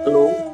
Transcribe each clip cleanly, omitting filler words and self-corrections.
Hello.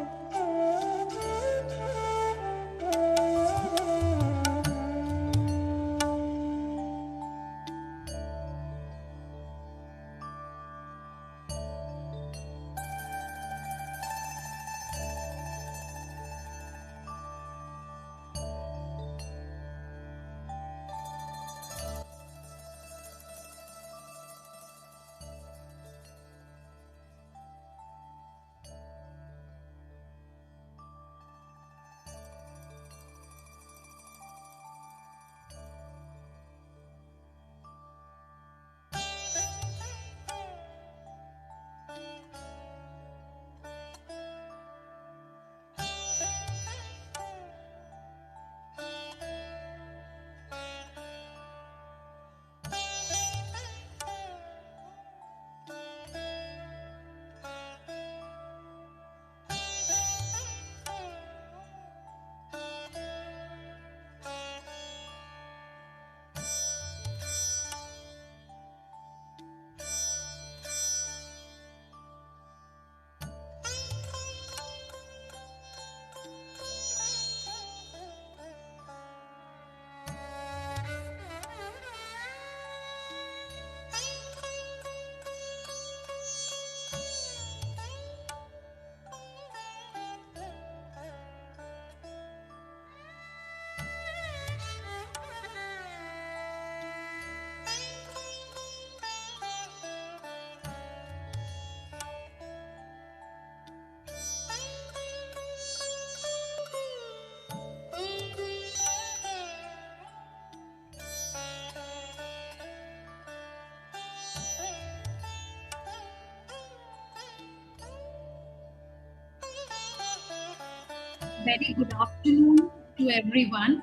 Very good afternoon to everyone.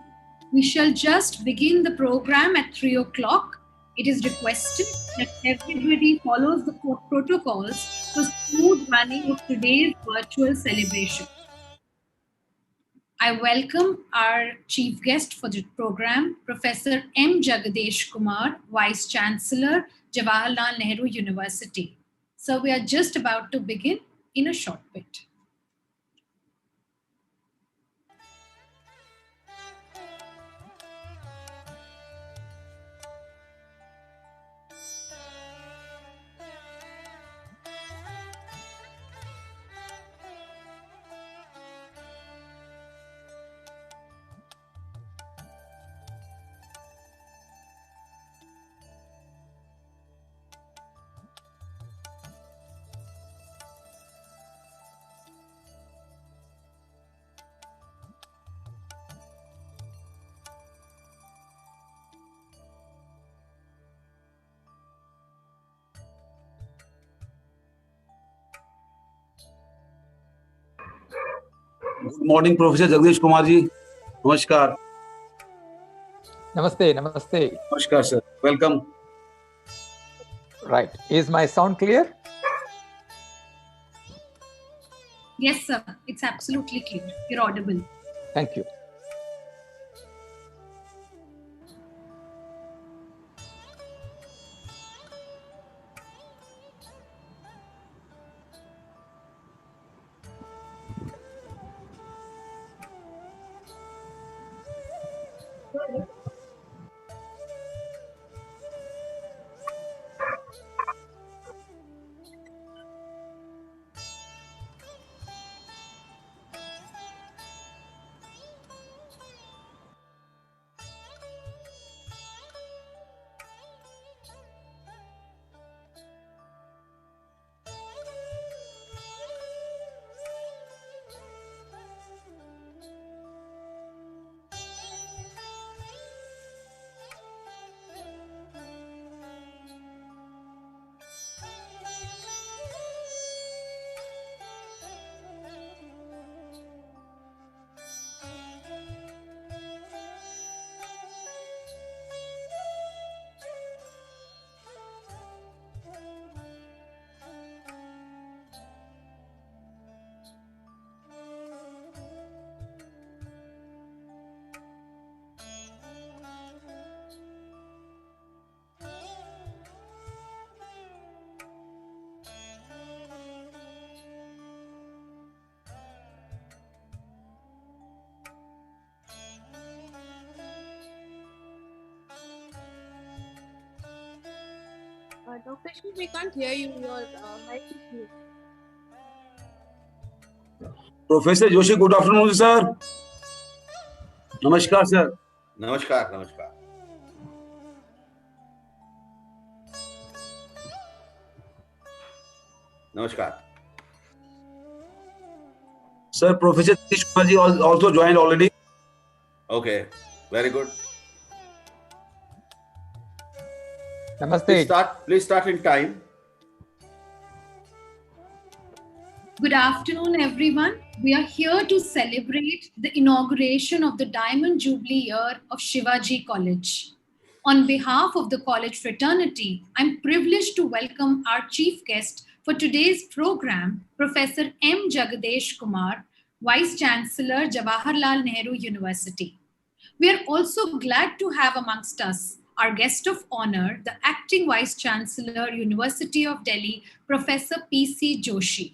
We shall just begin the program at 3 o'clock. It is requested that everybody follows the protocols for smooth running of today's virtual celebration. I welcome our chief guest for the program, Professor M. Jagadesh Kumar, Vice Chancellor, Jawaharlal Nehru University. So we are just about to begin in a short bit. Good morning, Professor Jagdish Kumar ji. Namaskar. Namaste, namaste. Namaskar, sir. Welcome. Right. Is my sound clear? Yes, sir. It's absolutely clear. You're audible. Thank you. Professor, we can't hear you. Your mic is mute. Professor Joshi, good afternoon, sir. Namaskar, sir. नमस्कार नमस्कार नमस्कार Sir, Professor Jagdish Kumar ji also joined already. Okay, very good. Namaste. Please start in time. Good afternoon, everyone. We are here to celebrate the inauguration of the Diamond Jubilee year of Shivaji College. On behalf of the college fraternity, I'm privileged to welcome our chief guest for today's program, Professor M. Jagdish Kumar, Vice Chancellor, Jawaharlal Nehru University. We are also glad to have amongst us our guest of honor, the Acting Vice Chancellor, University of Delhi, Professor P.C. Joshi.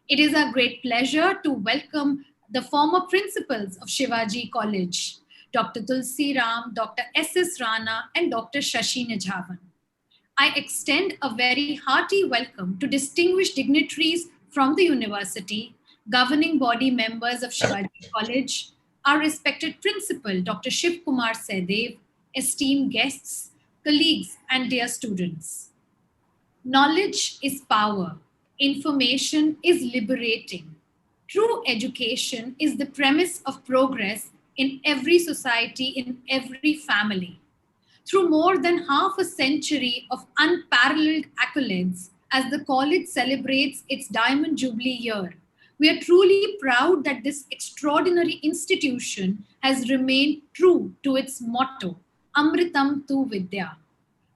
It is a great pleasure to welcome the former principals of Shivaji College, Dr. Tulsi Ram, Dr. S.S. Rana, and Dr. Shashi Nijhavan. I extend a very hearty welcome to distinguished dignitaries from the university, governing body members of Shivaji College, our respected principal, Dr. Shiv Kumar Sehdev, esteemed guests, colleagues, and dear students. Knowledge is power. Information is liberating. True education is the premise of progress in every society, in every family. Through more than half a century of unparalleled accolades, as the college celebrates its Diamond Jubilee year, we are truly proud that this extraordinary institution has remained true to its motto, Amritam Tu Vidya.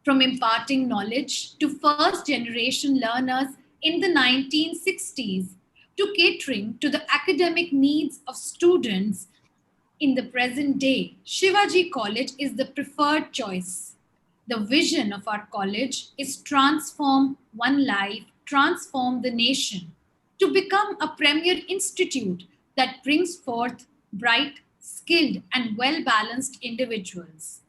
From imparting knowledge to first generation learners in the 1960s to catering to the academic needs of students in the present day, Shivaji College is the preferred choice. The vision of our college is transform one life, transform the nation, to become a premier institute that brings forth bright, skilled, and well balanced individuals.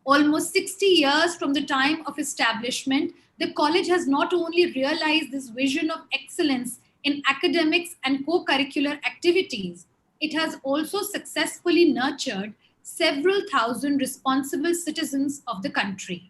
Almost 60 years from the time of establishment, the college has not only realized this vision of excellence in academics and co-curricular activities, it has also successfully nurtured several thousand responsible citizens of the country.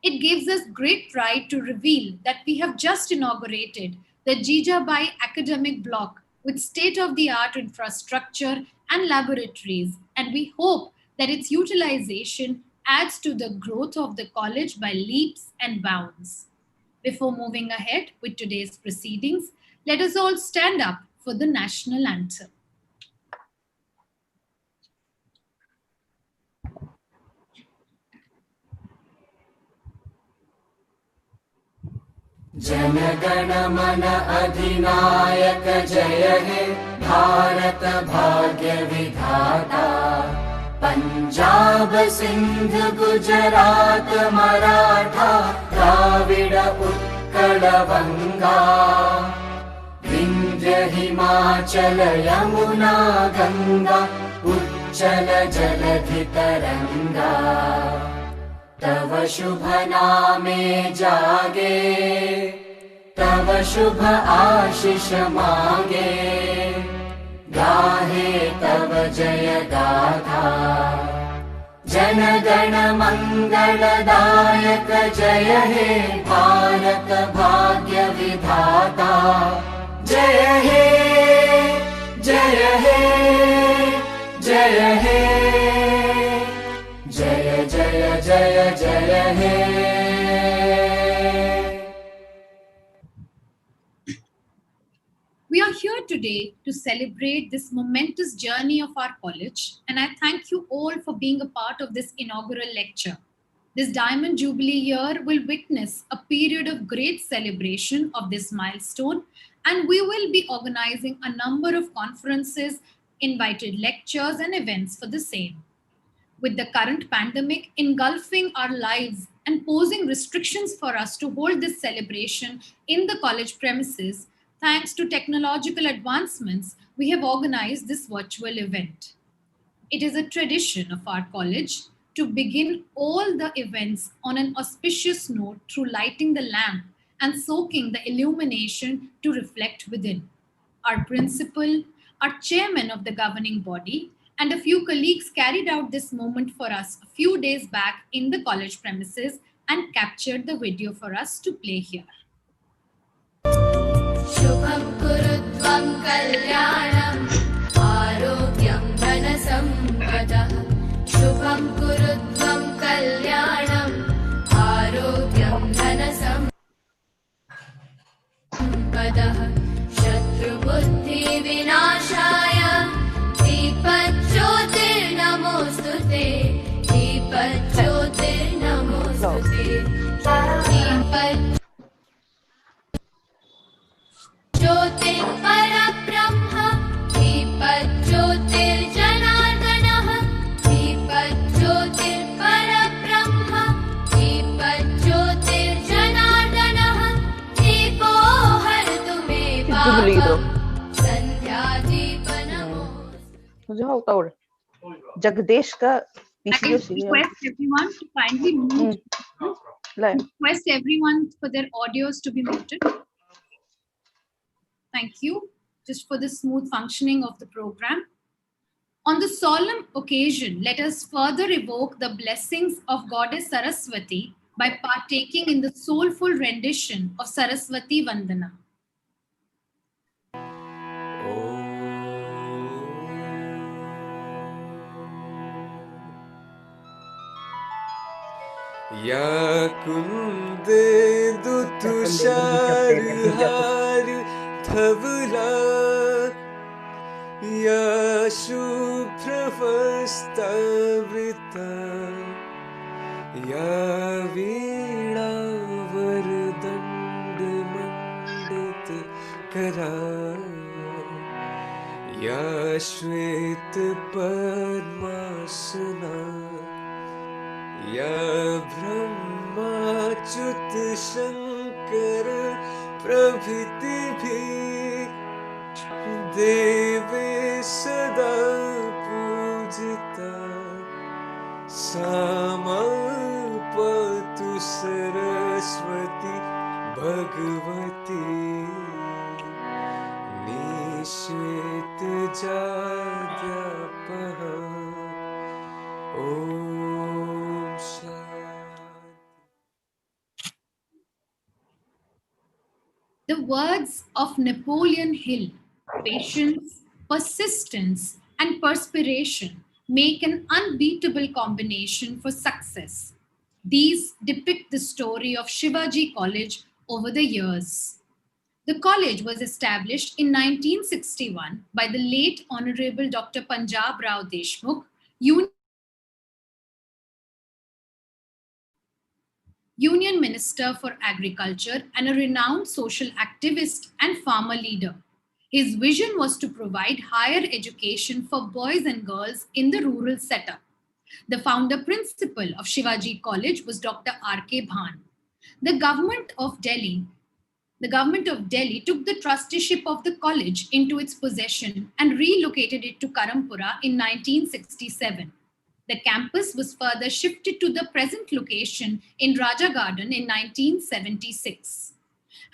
It gives us great pride to reveal that we have just inaugurated the Jijabai Academic Block with state-of-the-art infrastructure and laboratories, and we hope that its utilization adds to the growth of the college by leaps and bounds. Before moving ahead with today's proceedings, let us all stand up for the national anthem. जनगण मन अधिनायक जय हे भारत भाग्य विधाता पंजाब सिंध गुजरात मराठा द्राविड उत्कल बंगा विंध्य हिमाचल यमुना गंगा उच्चल जलधि तरंगा तव शुभ नामे जागे तव शुभ आशीष मांगे गाहे तव जय गाथा जन गण मंगलदायक जय हे भारत भाग्य विधाता जय हे जय हे जय हे जय जय जय जय हे We are here today to celebrate this momentous journey of our college, and I thank you all for being a part of this inaugural lecture. This Diamond Jubilee year will witness a period of great celebration of this milestone, and we will be organizing a number of conferences, invited lectures, and events for the same. With the current pandemic engulfing our lives and posing restrictions for us to hold this celebration in the college premises, thanks to technological advancements, we have organized this virtual event. It is a tradition of our college to begin all the events on an auspicious note through lighting the lamp and soaking the illumination to reflect within. Our principal, our chairman of the governing body, and a few colleagues carried out this moment for us a few days back in the college premises and captured the video for us to play here. शुभं कुरुत्वं कल्याणम् आरोग्यं धनसम्पदः शुभं कुरुत्वं कल्याणम् आरोग्यं धनसम्पदः शत्रुबुद्धिविनाशाय दीपज्योतिर्नमोऽस्तु ते दीपज्योतिर्नमोऽस्तु ते ज्योतिर्परब्रह्म दीपज्योतिर्जनार्दनः दीपज्योतिर्परब्रह्म दीपज्योतिर्जनार्दनः दीपो हरतु मे पापम् संध्यादीपनमोऽस्तु। मुझे हाँ उतावड़ जगदेश का I video serial request everyone to kindly mute. Request everyone for their audios to be muted. Thank you. Just for the smooth functioning of the program. On the solemn occasion, let us further evoke the blessings of Goddess Saraswati by partaking in the soulful rendition of Saraswati Vandana. या कुंदेन्दु तुषार हार धवला या शुभ्रवस्त्रावृता या वीणा वरदण्ड मण्डित करा या श्वेत पद्मासना या ब्रह्माच्युत शंकर प्रभृति भी देवे सदा पूजिता सामापतु सरस्वती भगवती निश्वेत जाद्यापः ओम The words of Napoleon Hill, patience, persistence, and perspiration make an unbeatable combination for success. These depict the story of Shivaji College over the years. The college was established in 1961 by the late Honorable Dr. Punjab Rao Deshmukh, Union Minister for Agriculture and a renowned social activist and farmer leader. His vision was to provide higher education for boys and girls in the rural setup. The founder principal of Shivaji College was Dr. R.K. Bhan. The government of Delhi took the trusteeship of the college into its possession and relocated it to Karampura in 1967. The campus was further shifted to the present location in Raja Garden in 1976.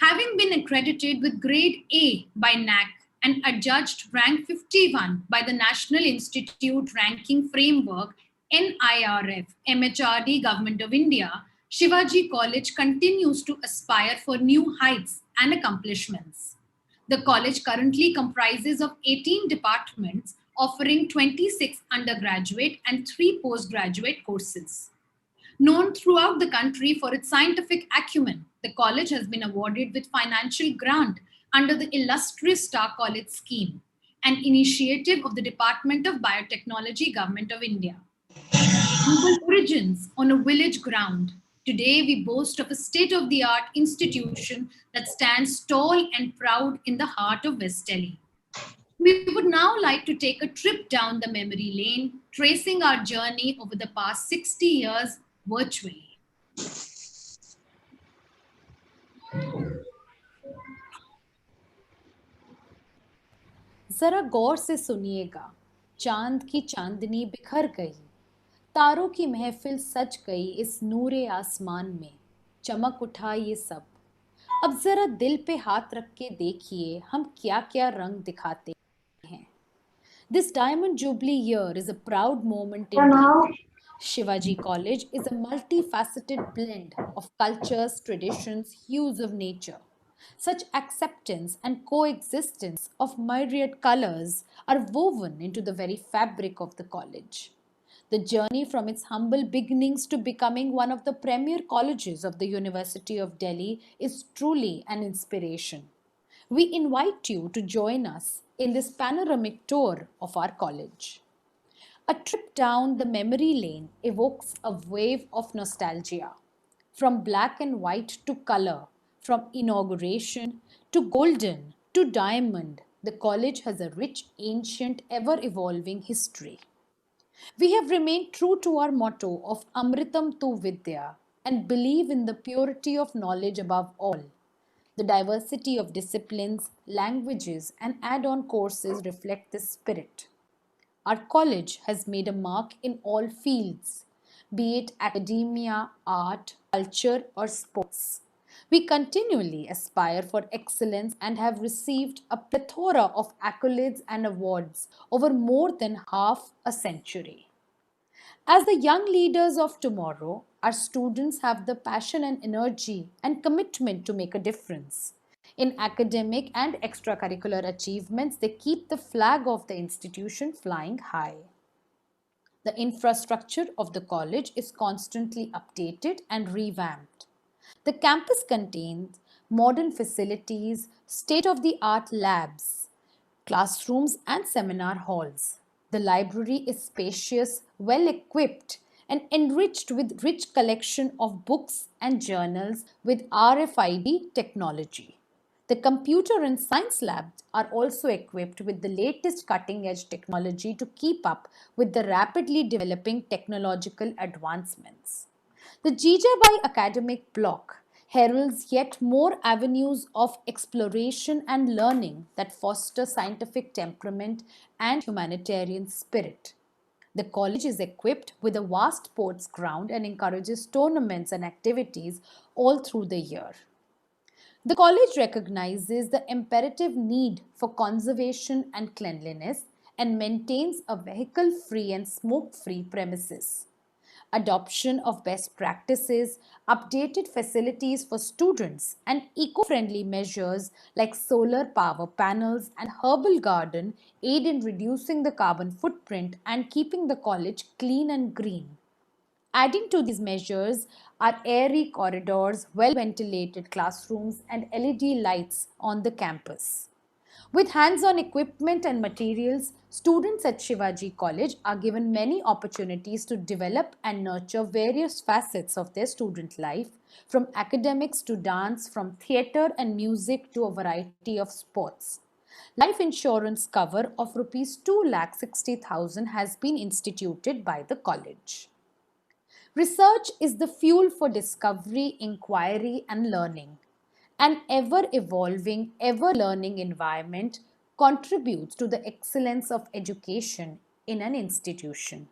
Having been accredited with grade A by NAC and adjudged rank 51 by the National Institute Ranking Framework NIRF MHRD Government of India, Shivaji College continues to aspire for new heights and accomplishments. The college currently comprises of 18 departments offering 26 undergraduate and 3 postgraduate courses. Known throughout the country for its scientific acumen, the college has been awarded with financial grant under the illustrious Star College scheme, an initiative of the Department of Biotechnology, Government of India. Humble origins on a village ground, today we boast of a state-of-the-art institution that stands tall and proud in the heart of West Delhi. We would now like to take a trip down the memory lane, tracing our journey over the past 60 years virtually. जरा गौर से सुनिएगा, चांद की चांदनी बिखर गई, तारों की महफिल सज गई इस नूरे आसमान में, चमक उठा ये सब। अब जरा दिल पे हाथ रख के देखिए हम क्या क्या रंग दिखाते हैं। This Diamond Jubilee year is a proud moment indeed. Shivaji College is a multifaceted blend of cultures, traditions, hues of nature. Such acceptance and coexistence of myriad colors are woven into the very fabric of the college. The journey from its humble beginnings to becoming one of the premier colleges of the University of Delhi is truly an inspiration. We invite you to join us in this panoramic tour of our college. A trip down the memory lane evokes a wave of nostalgia. From black and white to color, from inauguration to golden to diamond, the college has a rich, ancient, ever evolving history. We have remained true to our motto of Amritam Tu Vidya and believe in the purity of knowledge above all. The diversity of disciplines, languages, and add on courses reflect this spirit. Our college has made a mark in all fields, be it academia, art, culture, or sports. We continually aspire for excellence and have received a plethora of accolades and awards over more than half a century. As the young leaders of tomorrow, our students have the passion and energy and commitment to make a difference. In academic and extracurricular achievements, they keep the flag of the institution flying high. The infrastructure of the college is constantly updated and revamped. The campus contains modern facilities, state of the art labs, classrooms, and seminar halls. The library is spacious, well equipped, and enriched with rich collection of books and journals with RFID technology. The computer and science labs are also equipped with the latest cutting edge technology to keep up with the rapidly developing technological advancements. The Jijabai academic block heralds yet more avenues of exploration and learning that foster scientific temperament and humanitarian spirit. The college is equipped with a vast sports ground and encourages tournaments and activities all through the year. The college recognizes the imperative need for conservation and cleanliness and maintains a vehicle free and smoke free premises. Adoption of best practices, updated facilities for students, and eco friendly measures like solar power panels and herbal garden aid in reducing the carbon footprint and keeping the college clean and green. Adding to these measures are airy corridors, well ventilated classrooms, and LED lights on the campus. With hands on equipment and materials, students at Shivaji College are given many opportunities to develop and nurture various facets of their student life, from academics to dance, from theatre and music to a variety of sports. Life insurance cover of Rs 2,60,000 has been instituted by the college. Research is the fuel for discovery, inquiry, and learning. An ever evolving, ever learning environment contributes to the excellence of education in an institution.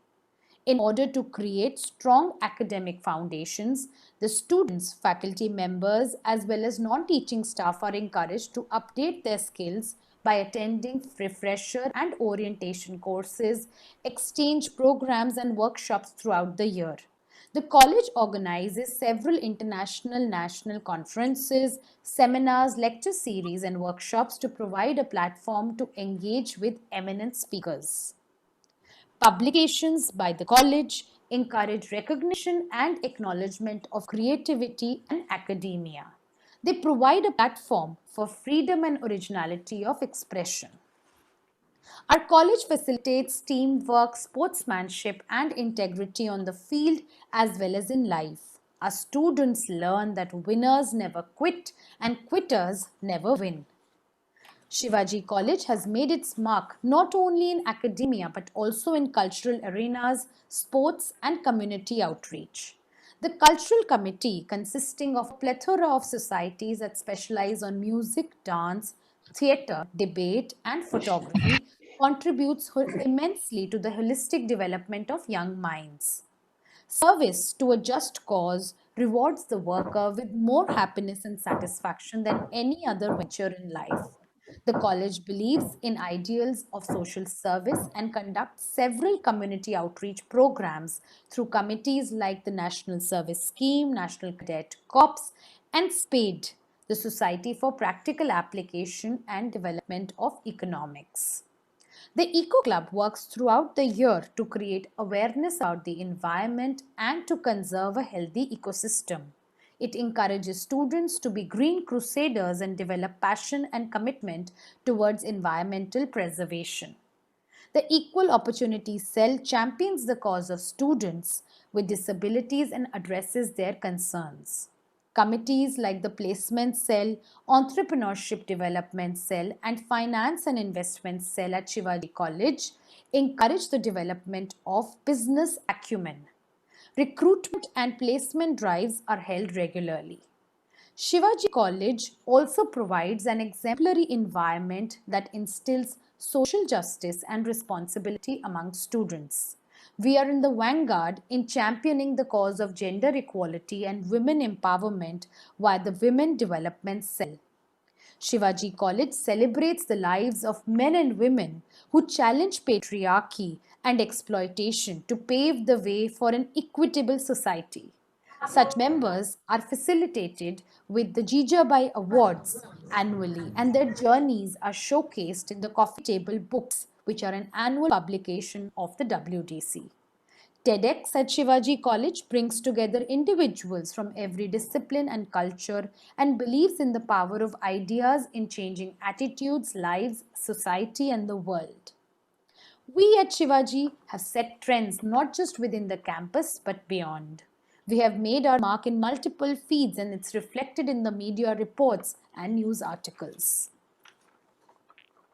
In order to create strong academic foundations, the students, faculty members, as well as non teaching staff are encouraged to update their skills by attending refresher and orientation courses, exchange programs, and workshops throughout the year. The college organizes several international national conferences, seminars, lecture series, and workshops to provide a platform to engage with eminent speakers. Publications by the college encourage recognition and acknowledgement of creativity and academia. They provide a platform for freedom and originality of expression. Our college facilitates teamwork, sportsmanship, and integrity on the field as well as in life. Our students learn that winners never quit and quitters never win. Shivaji College has made its mark not only in academia but also in cultural arenas, sports, and community outreach. The Cultural Committee, consisting of a plethora of societies that specialize on music, dance, theatre, debate, and photography, contributes immensely to the holistic development of young minds. Service to a just cause rewards the worker with more happiness and satisfaction than any other venture in life. The college believes in ideals of social service and conducts several community outreach programs through committees like the National Service Scheme, National Cadet Corps, and SPADE, the Society for Practical Application and Development of Economics. The Eco Club works throughout the year to create awareness about the environment and to conserve a healthy ecosystem. It encourages students to be green crusaders and develop passion and commitment towards environmental preservation. The Equal Opportunity Cell champions the cause of students with disabilities and addresses their concerns. Committees like the Placement Cell, Entrepreneurship Development Cell, and Finance and Investment Cell at Shivaji College encourage the development of business acumen. Recruitment and placement drives are held regularly. Shivaji College also provides an exemplary environment that instills social justice and responsibility among students. We are in the vanguard in championing the cause of gender equality and women empowerment via the Women Development Cell. Shivaji College celebrates the lives of men and women who challenge patriarchy and exploitation to pave the way for an equitable society. Such members are facilitated with the Jijabai Awards annually, and their journeys are showcased in the Coffee Table Books, which are an annual publication of the WDC. TEDx at Shivaji College brings together individuals from every discipline and culture and believes in the power of ideas in changing attitudes, lives, society, and the world. We at Shivaji have set trends not just within the campus but beyond. We have made our mark in multiple feeds and it's reflected in the media reports and news articles.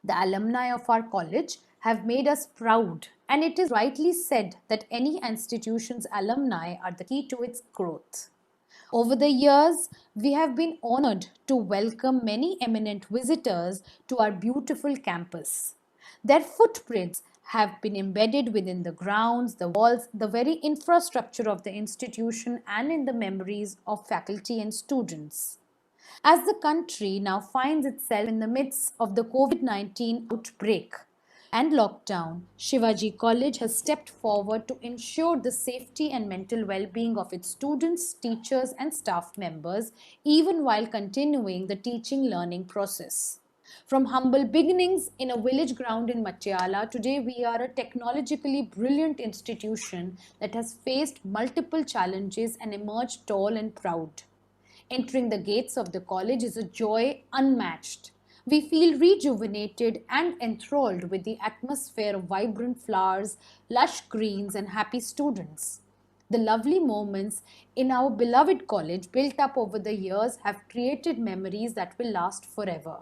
The alumni of our college have made us proud, and it is rightly said that any institution's alumni are the key to its growth. Over the years, we have been honored to welcome many eminent visitors to our beautiful campus. Their footprints have been embedded within the grounds, the walls, the very infrastructure of the institution, and in the memories of faculty and students. As the country now finds itself in the midst of the COVID-19 outbreak and lockdown, Shivaji College has stepped forward to ensure the safety and mental well-being of its students, teachers, and staff members, even while continuing the teaching-learning process. From humble beginnings in a village ground in Matiala, today we are a technologically brilliant institution that has faced multiple challenges and emerged tall and proud. Entering the gates of the college is a joy unmatched. We feel rejuvenated and enthralled with the atmosphere of vibrant flowers, lush greens, and happy students. The lovely moments in our beloved college built up over the years have created memories that will last forever.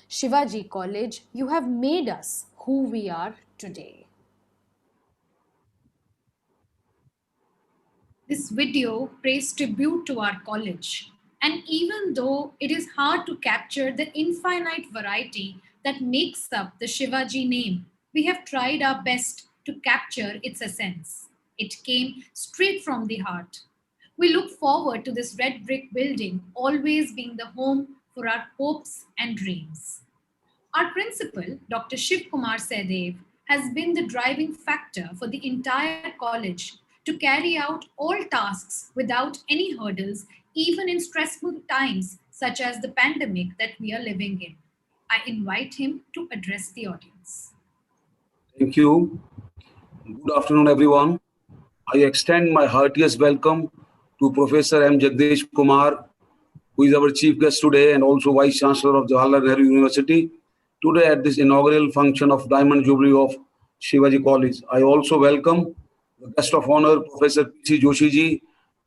Shivaji College, you have made us who we are today. This video pays tribute to our college. And even though it is hard to capture the infinite variety that makes up the Shivaji name, we have tried our best to capture its essence. It came straight from the heart. We look forward to this red brick building always being the home for our hopes and dreams. Our principal, Dr. Shiv Kumar Sehdev, has been the driving factor for the entire college to carry out all tasks without any hurdles, even in stressful times such as the pandemic that we are living in. I invite him to address the audience. Thank you. Good afternoon, everyone. I extend my heartiest welcome to Professor M. Jagdish Kumar, who is our chief guest today and also Vice Chancellor of Jawaharlal Nehru University, today at this inaugural function of Diamond Jubilee of Shivaji College. I also welcome the guest of honor, Professor P.C. Joshi ji,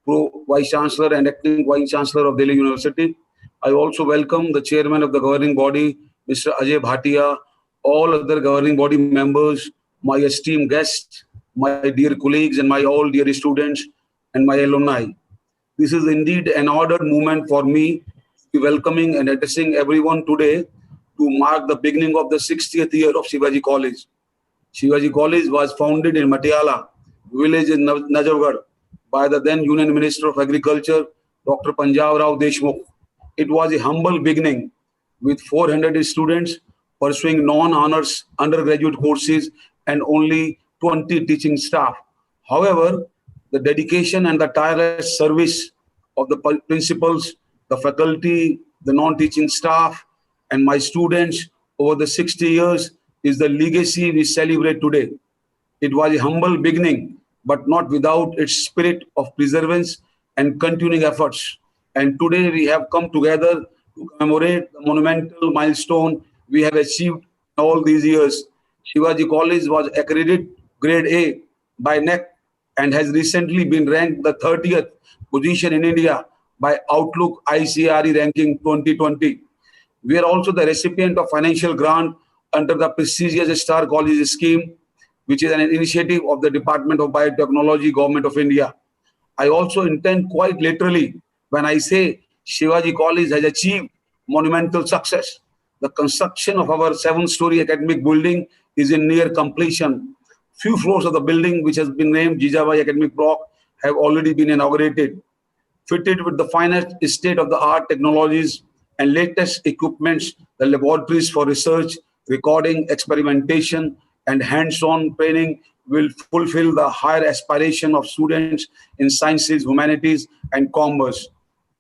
Vice Chancellor and Acting Vice Chancellor of Delhi University. I also welcome the Chairman of the governing body, Mr. Ajay Bhatia, all other governing body members, my esteemed guests, my dear colleagues, and my all dear students and my alumni. This is indeed an honored moment for me to be welcoming and addressing everyone today to mark the beginning of the 60th year of Shivaji College. Shivaji College was founded in Matiala, village in Najafgarh, by the then Union Minister of Agriculture, Dr. Panjab Rao Deshmukh. It was a humble beginning with 400 students pursuing non-honors undergraduate courses and only 20 teaching staff. However, the dedication and the tireless service of the principals, the faculty, the non-teaching staff, and my students over the 60 years is the legacy we celebrate today. It was a humble beginning, but not without its spirit of perseverance and continuing efforts. And today we have come together to commemorate the monumental milestone we have achieved all these years. Shivaji College was accredited grade A by NEC and has recently been ranked the 30th position in India by Outlook ICRE ranking 2020. We are also the recipient of financial grant under the prestigious Star College scheme, which is an initiative of the Department of Biotechnology, Government of India. I also intend quite literally when I say Shivaji College has achieved monumental success. The construction of our 7-story academic building is in near completion. Few floors of the building, which has been named Jijabai Academic Block, have already been inaugurated. Fitted with the finest state-of-the-art technologies and latest equipments, the laboratories for research, recording, experimentation, and hands-on training will fulfill the higher aspiration of students in sciences, humanities, and commerce.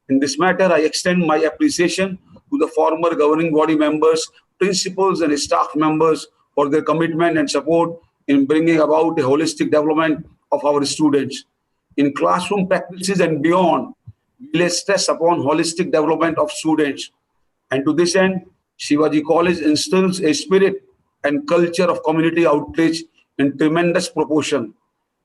In this matter, I extend my appreciation to the former governing body members, principals, and staff members for their commitment and support in bringing about a holistic development of our students. In classroom practices and beyond, we lay stress upon holistic development of students. And to this end, Shivaji College instills a spirit and culture of community outreach in tremendous proportion.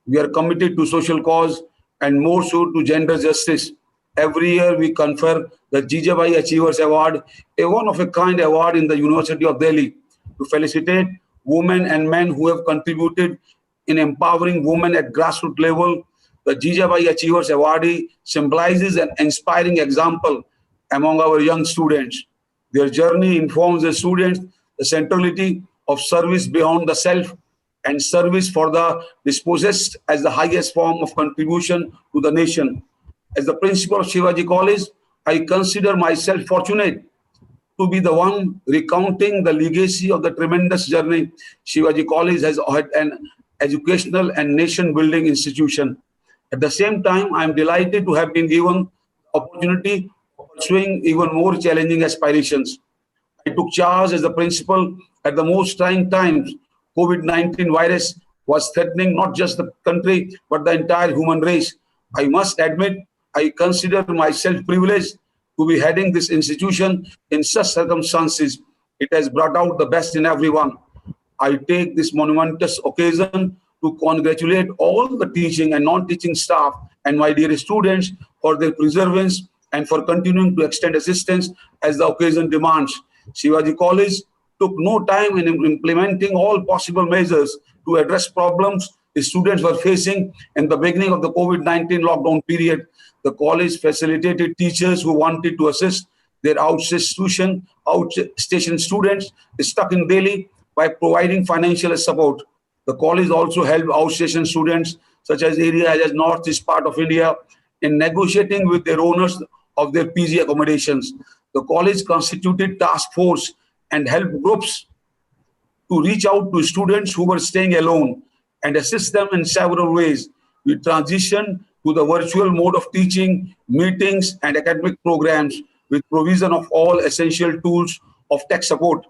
We are committed to social cause and more so to gender justice. Every year we confer the Jijabai Achievers Award, a one-of-a-kind award in the University of Delhi, to felicitate women and men who have contributed in empowering women at grassroots level. The Jijabai Achievers Awardee symbolizes an inspiring example among our young students. Their journey informs the students the centrality of service beyond the self and service for the dispossessed as the highest form of contribution to the nation. As the principal of Shivaji College, I consider myself fortunate to be the one recounting the legacy of the tremendous journey Shivaji College has had, an educational and nation-building institution. At the same time, I am delighted to have been given the opportunity of pursuing even more challenging aspirations. I took charge as the principal at the most trying times. COVID-19 virus was threatening not just the country, but the entire human race. I must admit, I consider myself privileged to be heading this institution in such circumstances. It has brought out the best in everyone. I take this momentous occasion to congratulate all the teaching and non-teaching staff and my dear students for their perseverance and for continuing to extend assistance as the occasion demands. Shivaji College took no time in implementing all possible measures to address problems the students were facing in the beginning of the COVID-19 lockdown period. The college facilitated teachers who wanted to assist their outstation students stuck in Delhi by providing financial support. The college also helped outstation students, such as areas as northeast part of India, in negotiating with their owners of their PG accommodations. The college constituted task force and helped groups to reach out to students who were staying alone and assist them in several ways. We transitioned to the virtual mode of teaching, meetings, and academic programs with provision of all essential tools of tech support.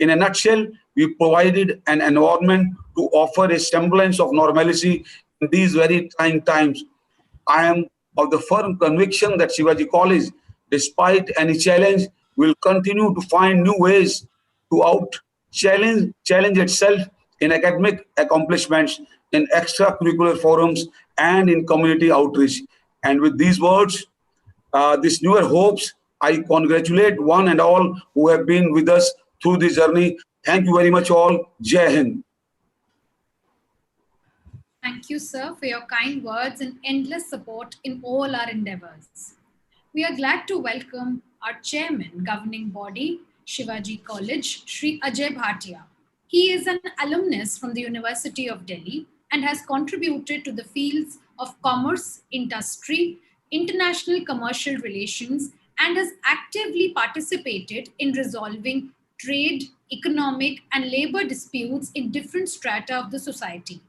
In a nutshell, we provided an environment to offer a semblance of normalcy in these very trying times. I am of the firm conviction that Shivaji College, despite any challenge, will continue to find new ways to challenge itself in academic accomplishments, in extracurricular forums, and in community outreach. And with these words, these newer hopes, I congratulate one and all who have been with us through this journey. Thank you very much all. Jai Hind. Thank you, sir, for your kind words and endless support in all our endeavors. We are glad to welcome our chairman, governing body, Shivaji College, Shri Ajay Bhatia. He is an alumnus from the University of Delhi and has contributed to the fields of Commerce, Industry, International Commercial Relations, and has actively participated in resolving trade, economic, and labor disputes in different strata of the society.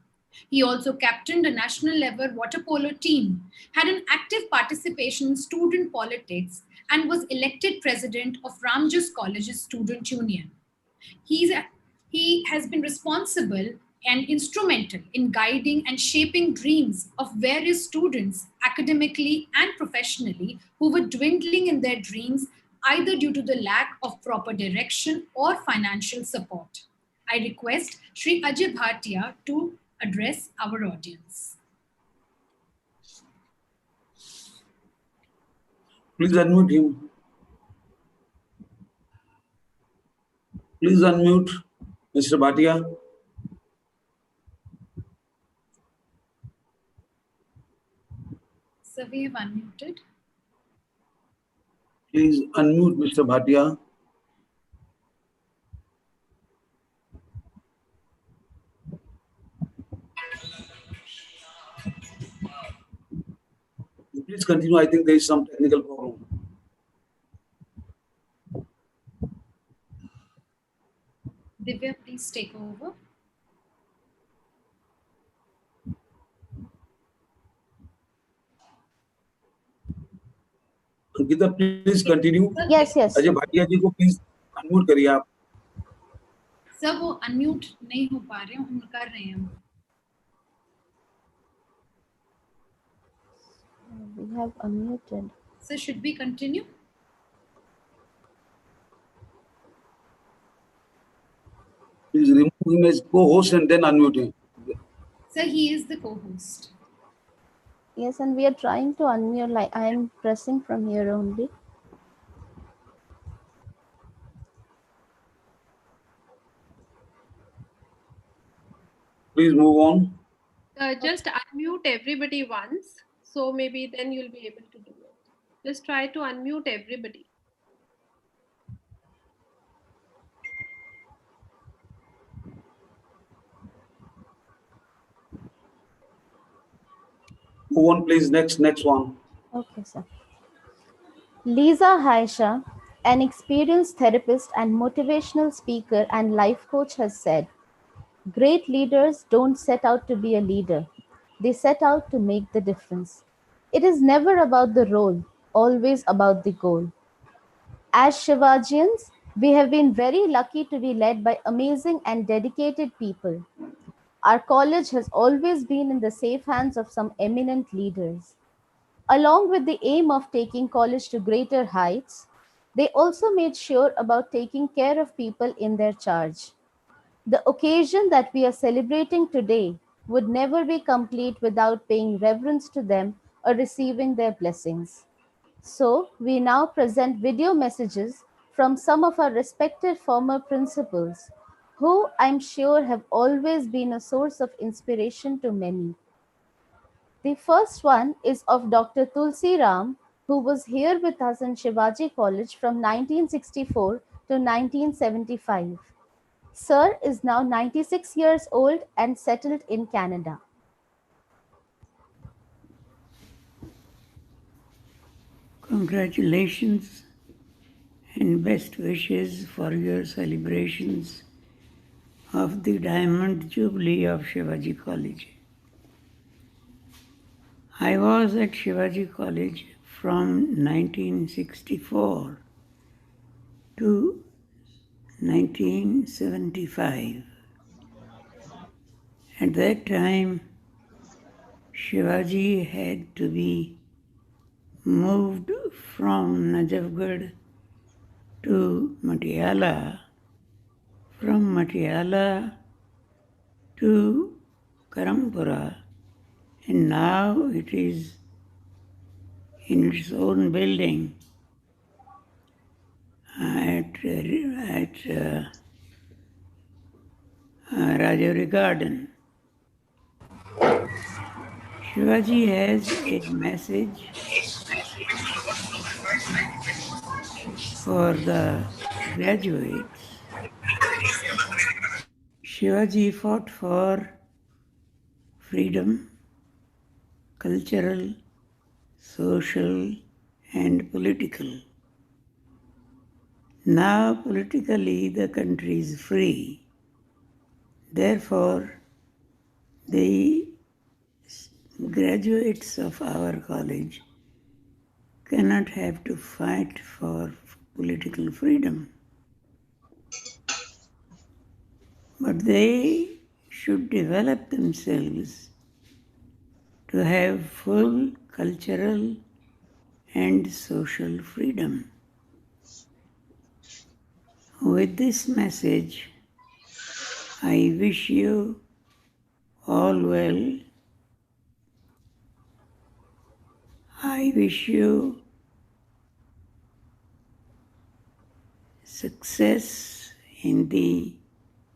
He also captained a national level water polo team, had an active participation in student politics, and was elected president of Ramjas College's student union. He's, he has been responsible and instrumental in guiding and shaping dreams of various students academically and professionally who were dwindling in their dreams either due to the lack of proper direction or financial support. I request Sri Ajay Bhatia to address our audience. Please unmute him. Please unmute Mr. Bhatia. So we have unmuted. Please unmute Mr. Bhatia. Please continue. I think there is some technical problem. Divya, please take over. Ankita, please continue. Yes, yes. Ajay Bhatia जी को please unmute करिए आप. Sir वो unmute नहीं हो पा रहे हैं, हम कर रहे हैं हम. We have unmuted. So should we continue? Please remove him as co-host and then unmute him. Sir, he is the co-host. Yes, and we are trying to unmute. Like I am pressing from here only. Please move on. Just unmute everybody once. So maybe then you'll be able to do it. Just try to unmute everybody. Move on, please. Next one. Okay, sir. Lisa Haisha, an experienced therapist and motivational speaker and life coach, has said, "Great leaders don't set out to be a leader. They set out to make the difference. It is never about the role, always about the goal." As Shivajians, we have been very lucky to be led by amazing and dedicated people. Our college has always been in the safe hands of some eminent leaders. Along with the aim of taking college to greater heights, they also made sure about taking care of people in their charge. The occasion that we are celebrating today would never be complete without paying reverence to them or receiving their blessings. So, we now present video messages from some of our respected former principals, who I'm sure have always been a source of inspiration to many. The first one is of Dr. Tulsi Ram, who was here with us in Shivaji College from 1964 to 1975. Sir is now 96 years old and settled in Canada. Congratulations and best wishes for your celebrations of the Diamond Jubilee of Shivaji College. I was at Shivaji College from 1964 to 1975. At that time, Shivaji had to be moved from Najafgarh to Patiala, from Patiala to Karampura, and now it is in its own building at Rajouri Garden. Shivaji has a message for the graduates. Shivaji fought for freedom, cultural, social, and political. Now, politically, the country is free. Therefore, the graduates of our college cannot have to fight for political freedom. But they should develop themselves to have full cultural and social freedom. With this message, I wish you all well. I wish you success in the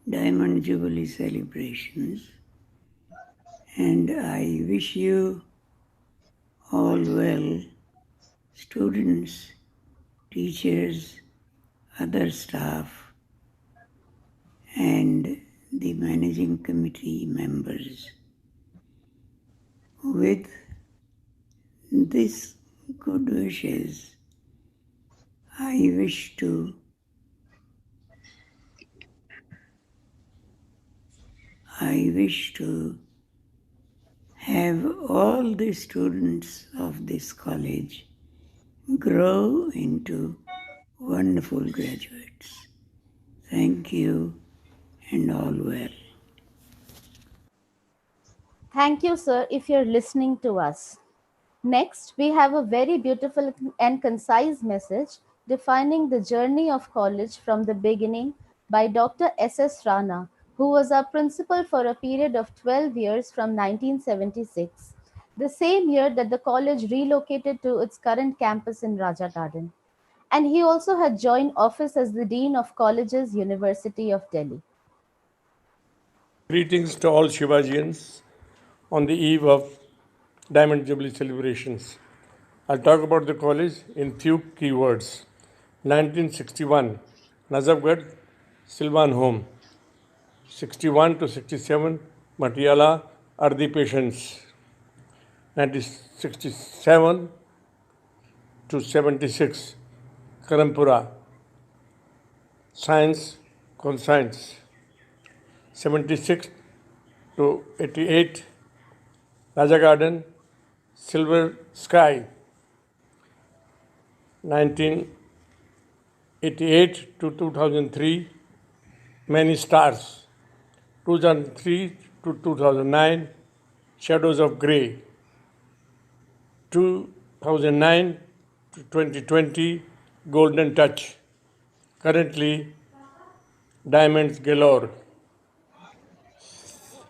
Diamond Jubilee celebrations, and I wish you all well, students, teachers, other staff, and the managing committee members. With this good wishes, I wish to have all the students of this college grow into wonderful graduates. Thank you and all well. Thank you, sir, if you're listening to us. Next, we have a very beautiful and concise message defining the journey of college from the beginning by Dr. S.S. Rana, who was our principal for a period of 12 years from 1976, the same year that the college relocated to its current campus in Raja Garden. And he also had joined office as the Dean of Colleges, University of Delhi. Greetings to all Shivajians on the eve of Diamond Jubilee celebrations. I'll talk about the college in few key words. 1961, Nazafgarh, Silvan Home. 61 to 67, Matiala, Ardi Patients. 1967 to 76, Karampura, Science, Conscience. 76 to 88, Raja Garden, Silver Sky. 1988 to 2003, Many Stars. 2003 to 2009, Shadows of Grey. 2009 to 2020, Golden Touch. Currently, Diamonds Galore.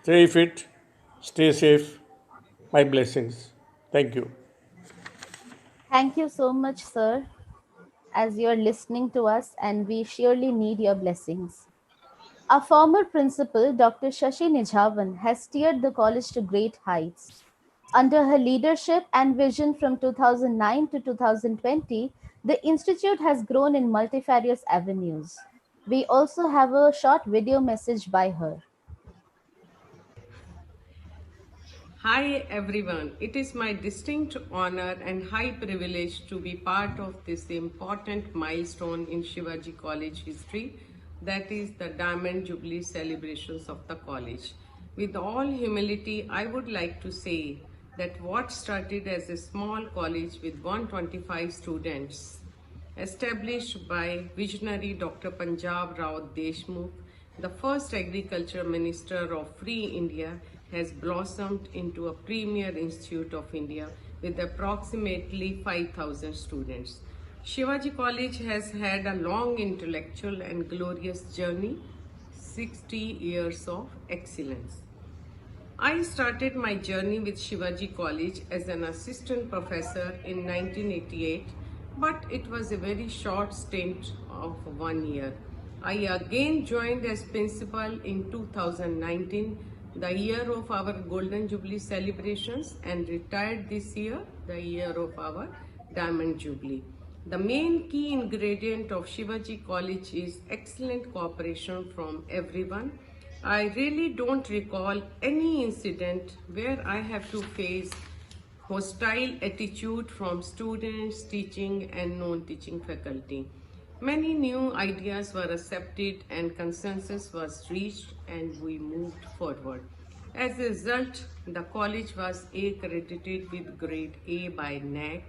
Stay fit, stay safe. My blessings. Thank you. Thank you so much, sir, as you're listening to us, and we surely need your blessings. Our former principal, Dr. Shashi Nijhavan, has steered the college to great heights. Under her leadership and vision from 2009 to 2020, the institute has grown in multifarious avenues. We also have a short video message by her. Hi everyone, it is my distinct honor and high privilege to be part of this important milestone in Shivaji College history, that is the Diamond Jubilee celebrations of the college. With all humility, I would like to say that what started as a small college with 125 students, established by visionary Dr. Punjab Rao Deshmukh, the first agriculture minister of Free India, has blossomed into a premier institute of India with approximately 5,000 students. Shivaji College has had a long intellectual and glorious journey, 60 years of excellence. I started my journey with Shivaji College as an assistant professor in 1988, but it was a very short stint of 1 year. I again joined as principal in 2019, the year of our Golden Jubilee celebrations, and retired this year, the year of our Diamond Jubilee. The main key ingredient of Shivaji College is excellent cooperation from everyone. I really don't recall any incident where I have to face hostile attitude from students, teaching, and non teaching faculty. Many new ideas were accepted and consensus was reached, and we moved forward. As a result, the college was accredited with grade A by NAC.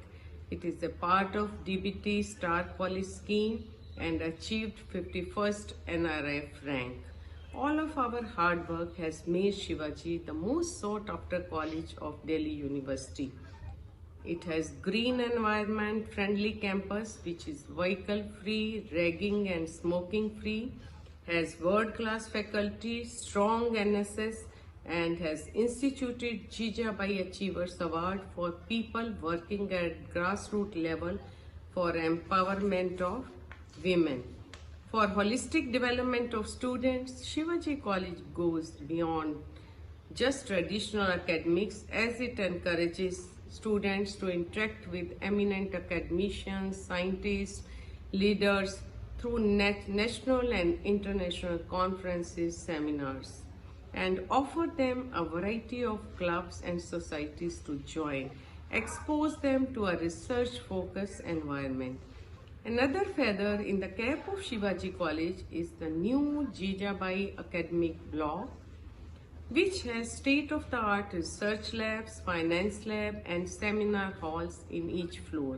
It is a part of DBT Star College scheme and achieved 51st NRF rank. All of our hard work has made Shivaji the most sought after college of Delhi University. It has green environment friendly campus which is vehicle free, ragging and smoking free, has world class faculty, strong NSS and has instituted Jijabai Achievers Award for people working at grassroots level for empowerment of women. For holistic development of students, Shivaji College goes beyond just traditional academics as it encourages students to interact with eminent academicians, scientists, leaders through national and international conferences, seminars, and offer them a variety of clubs and societies to join, expose them to a research focused environment. Another feather in the cap of Shivaji College is the new Jijabai Academic Block, which has state-of-the-art research labs, finance lab, and seminar halls in each floor.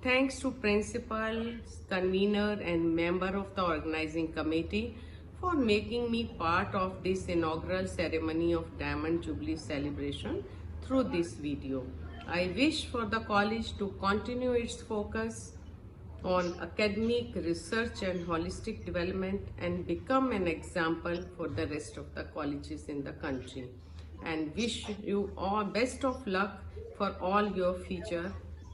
Thanks to principal, convener, and member of the organizing committee for making me part of this inaugural ceremony of Diamond Jubilee celebration through this video. I wish for the college to continue its focus on academic research and holistic development and become an example for the rest of the colleges in the country. And wish you all best of luck for all your future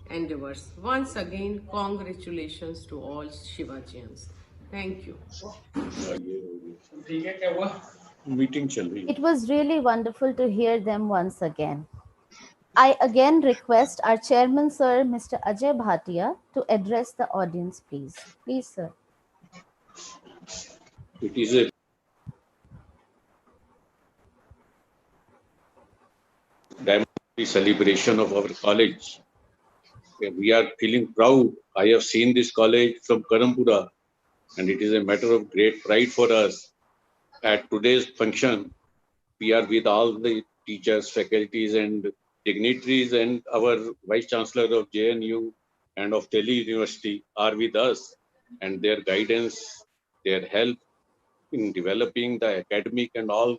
endeavors. Once again, congratulations to all Shivajians. Thank you. It was really wonderful to hear them once again. I again request our chairman, sir, Mr. Ajay Bhatia, to address the audience, please. Please, sir. It is a diamond celebration of our college. We are feeling proud. I have seen this college from Karampura, and it is a matter of great pride for us. At today's function, we are with all the teachers, faculties, and dignitaries, and our Vice Chancellor of JNU and of Delhi University are with us, and their guidance, their help in developing the academic and all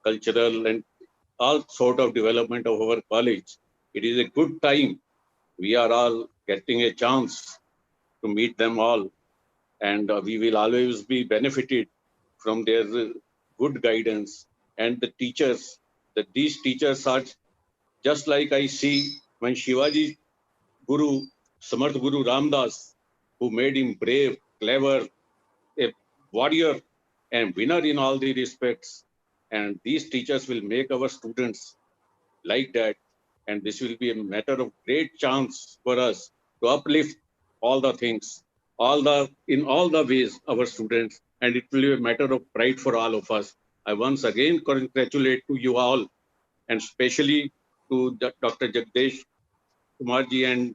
cultural and all sort of development of our college. It is a good time. We are all getting a chance to meet them all, and we will always be benefited from their good guidance and the teachers. That these teachers are just like I see when Shivaji Guru, Samarth Guru Ramdas, who made him brave, clever, a warrior, and winner in all the respects. And these teachers will make our students like that. And this will be a matter of great chance for us to uplift all the things, in all the ways, our students. And it will be a matter of pride for all of us. I once again congratulate to you all, and especially to Dr. Jagdish Kumarji and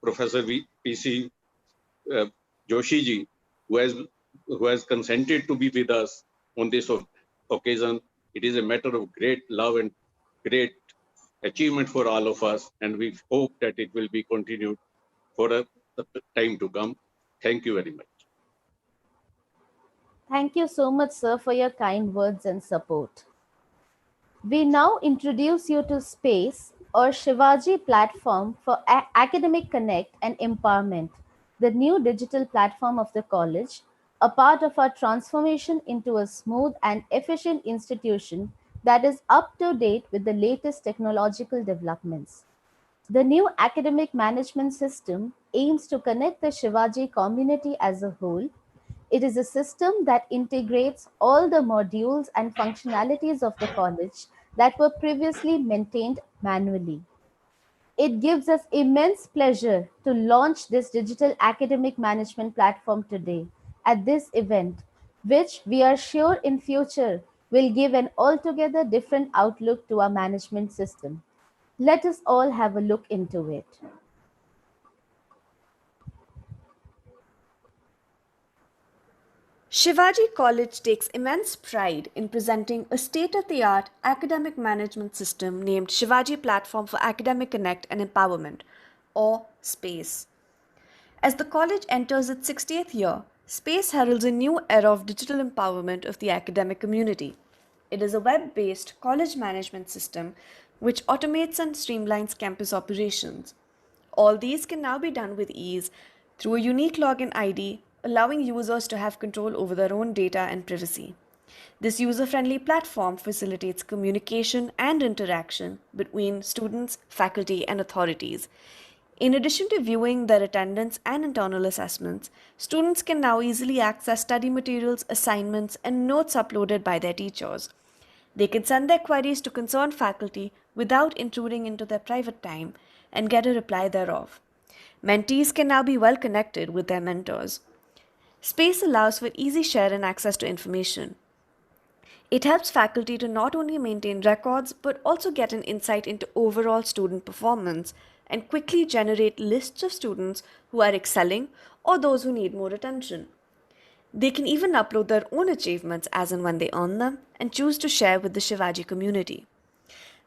Professor PC uh, Joshi ji, who has consented to be with us on this occasion. It is a matter of great love and great achievement for all of us, and we hope that it will be continued for a time to come. Thank you very much. Thank you so much, sir, for your kind words and support. We now introduce you to SPACE, or Shivaji Platform for Academic Connect and Empowerment, the new digital platform of the college, a part of our transformation into a smooth and efficient institution that is up to date with the latest technological developments. The new academic management system aims to connect the Shivaji community as a whole. It is a system that integrates all the modules and functionalities of the college that were previously maintained manually. It gives us immense pleasure to launch this digital academic management platform today at this event, which we are sure in future will give an altogether different outlook to our management system. Let us all have a look into it. Shivaji College takes immense pride in presenting a state of the art academic management system named Shivaji Platform for Academic Connect and Empowerment, or SPACE. As the college enters its 60th year, SPACE heralds a new era of digital empowerment of the academic community. It is a web based college management system which automates and streamlines campus operations. All these can now be done with ease through a unique login ID, allowing users to have control over their own data and privacy. This user friendly platform facilitates communication and interaction between students, faculty, and authorities. In addition to viewing their attendance and internal assessments, students can now easily access study materials, assignments, and notes uploaded by their teachers. They can send their queries to concerned faculty without intruding into their private time and get a reply thereof. Mentees can now be well connected with their mentors. Space allows for easy share and access to information. It helps faculty to not only maintain records but also get an insight into overall student performance and quickly generate lists of students who are excelling or those who need more attention. They can even upload their own achievements as and when they earn them and choose to share with the Shivaji community.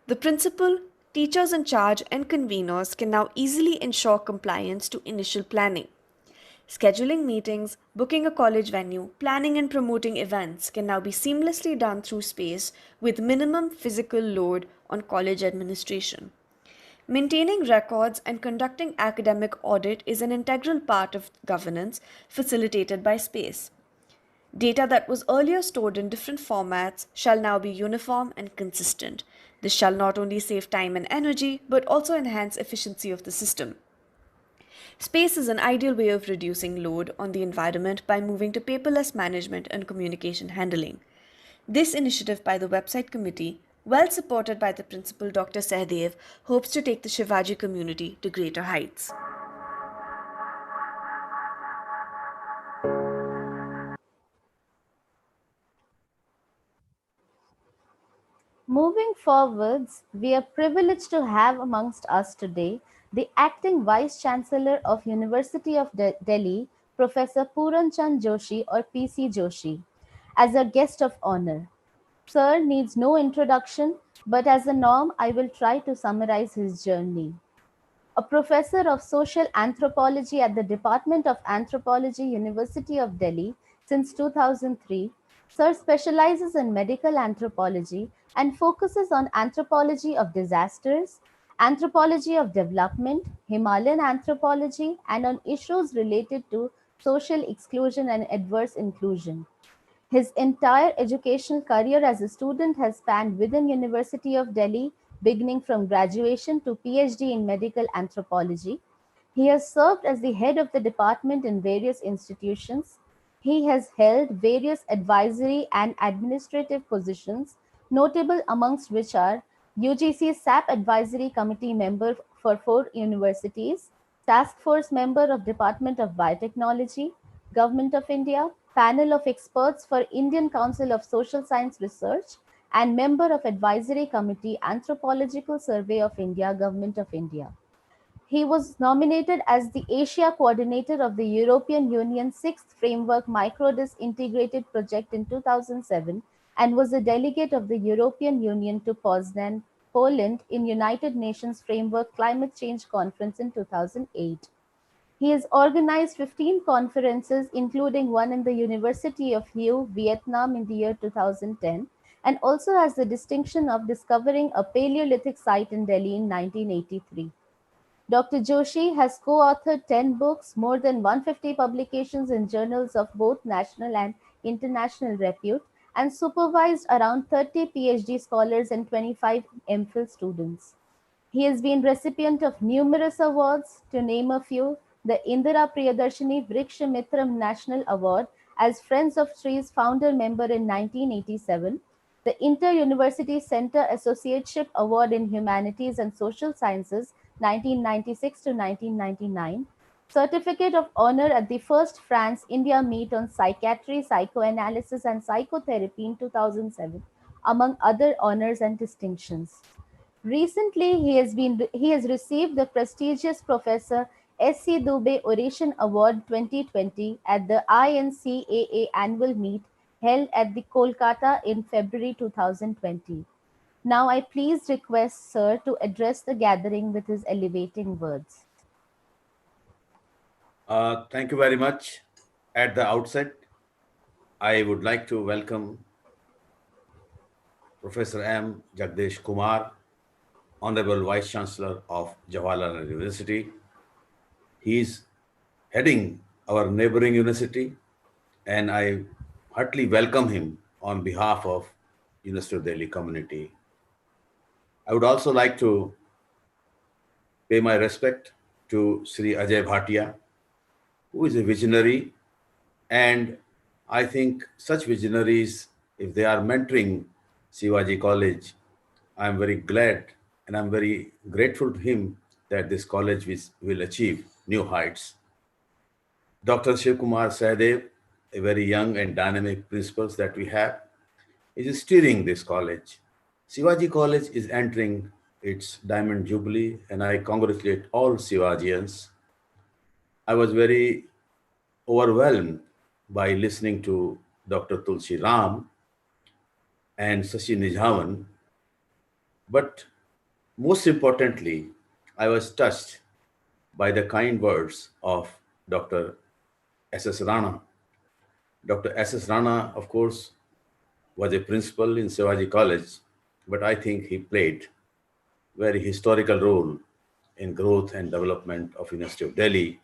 The principal, teachers in charge, and conveners can now easily ensure compliance to initial planning. Scheduling meetings, booking a college venue, planning and promoting events can now be seamlessly done through Space with minimum physical load on college administration. Maintaining records and conducting academic audit is an integral part of governance facilitated by Space. Data that was earlier stored in different formats shall now be uniform and consistent. This shall not only save time and energy, but also enhance efficiency of the system. Space is an ideal way of reducing load on the environment by moving to paperless management and communication handling. This initiative by the website committee, well supported by the principal Dr. Sehdev, hopes to take the Shivaji community to greater heights. Moving forwards, we are privileged to have amongst us today the acting Vice Chancellor of University of Delhi, Professor Puran Chand Joshi or PC Joshi, as our guest of honor. Sir needs no introduction, but as a norm, I will try to summarize his journey. A professor of social anthropology at the Department of Anthropology, University of Delhi since 2003, Sir specializes in medical anthropology and focuses on anthropology of disasters, anthropology of development, Himalayan anthropology, and on issues related to social exclusion and adverse inclusion. His entire educational career as a student has spanned within University of Delhi, beginning from graduation to PhD in medical anthropology. He has served as the head of the department in various institutions. He has held various advisory and administrative positions, notable amongst which are UGC SAP Advisory Committee member for 4 universities, Task Force member of Department of Biotechnology, Government of India, panel of experts for Indian Council of Social Science Research, and member of Advisory Committee Anthropological Survey of India, Government of India. He was nominated as the Asia Coordinator of the European Union's Sixth Framework Microdis Integrated Project in 2007 and was a delegate of the European Union to Poznan, Poland in United Nations Framework Climate Change Conference in 2008. He has organized 15 conferences, including one in the University of Hue, Vietnam in the year 2010, and also has the distinction of discovering a Paleolithic site in Delhi in 1983. Dr. Joshi has co-authored 10 books, more than 150 publications in journals of both national and international repute, and supervised around 30 PhD scholars and 25 MPhil students. He has been recipient of numerous awards, to name a few: the Indira Priyadarshini Vriksha Mitram National Award as Friends of Trees founder member in 1987, the Inter-University Center Associateship Award in Humanities and Social Sciences 1996 to 1999, Certificate of Honor at the first France-India Meet on Psychiatry, Psychoanalysis and Psychotherapy in 2007, among other honors and distinctions. Recently, he has received the prestigious Professor S.C. Dubey Oration Award 2020 at the INCAA annual meet held at the Kolkata in February 2020. Now I please request Sir to address the gathering with his elevating words. Thank you very much. At the outset, I would like to welcome Professor M. Jagdish Kumar, Honorable Vice Chancellor of Jawaharlal University. He is heading our neighboring university, and I heartily welcome him on behalf of University of Delhi community. I would also like to pay my respect to Sri Ajay Bhatia, who is a visionary, and I think such visionaries, if they are mentoring Shivaji College, I'm very glad and I'm very grateful to him that this college will achieve new heights. Dr. Shiv Kumar Sahdev, a very young and dynamic principal that we have, is steering this college. Shivaji College is entering its Diamond Jubilee, and I congratulate all Shivajians. I was very overwhelmed by listening to Dr. Tulsi Ram and Sashi Nijhawan, but most importantly, I was touched by the kind words of Dr. S.S. Rana. Dr. S.S. Rana, of course, was a principal in Shivaji College, but I think he played very historical role in growth and development of University of Delhi.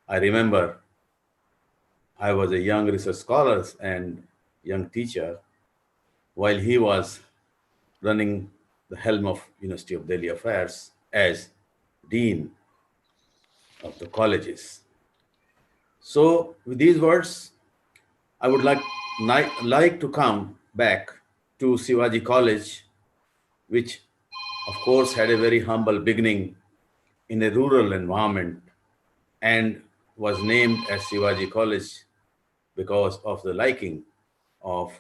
I remember I was a young research scholar and young teacher while he was running the helm of University of Delhi affairs as dean of the colleges. So with these words, I would like to come back to Shivaji College, which of course had a very humble beginning in a rural environment and was named as Shivaji College because of the liking of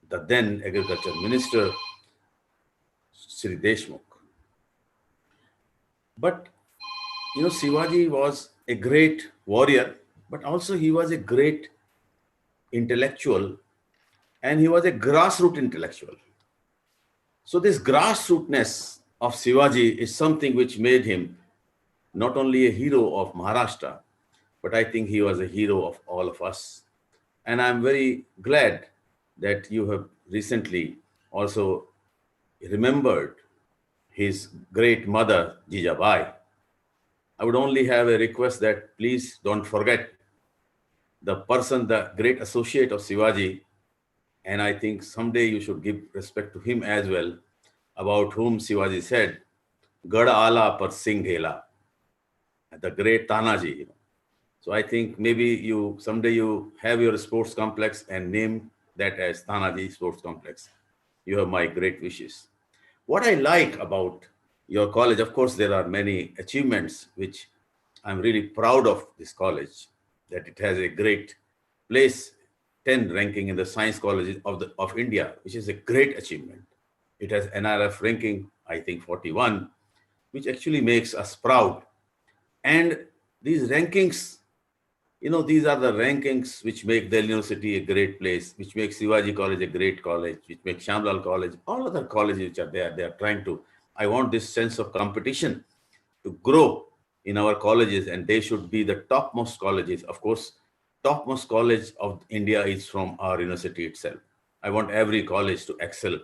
the then agriculture minister, Sri Deshmukh. But Shivaji was a great warrior, but also he was a great intellectual and he was a grassroots intellectual. So this grassrootness of Shivaji is something which made him not only a hero of Maharashtra, but I think he was a hero of all of us. And I'm very glad that you have recently also remembered his great mother, Jijabai. I would only have a request that please don't forget the person, the great associate of Shivaji, and I think someday you should give respect to him as well, about whom Shivaji said, Gad ala par singh hela, the great Tanaji. So I think maybe someday you have your sports complex and name that as Tanaji Sports Complex. You have my great wishes. What I like about your college, of course, there are many achievements which I'm really proud of this college, that it has a great place, 10 ranking in the science colleges of India, which is a great achievement. It has NRF ranking, I think 41, which actually makes us proud. And these rankings, these are the rankings which make Delhi University a great place, which makes Shivaji College a great college, which makes Shamlal College, all other colleges which are there, they are trying to. I want this sense of competition to grow in our colleges, and they should be the topmost colleges. Of course, topmost college of India is from our university itself. I want every college to excel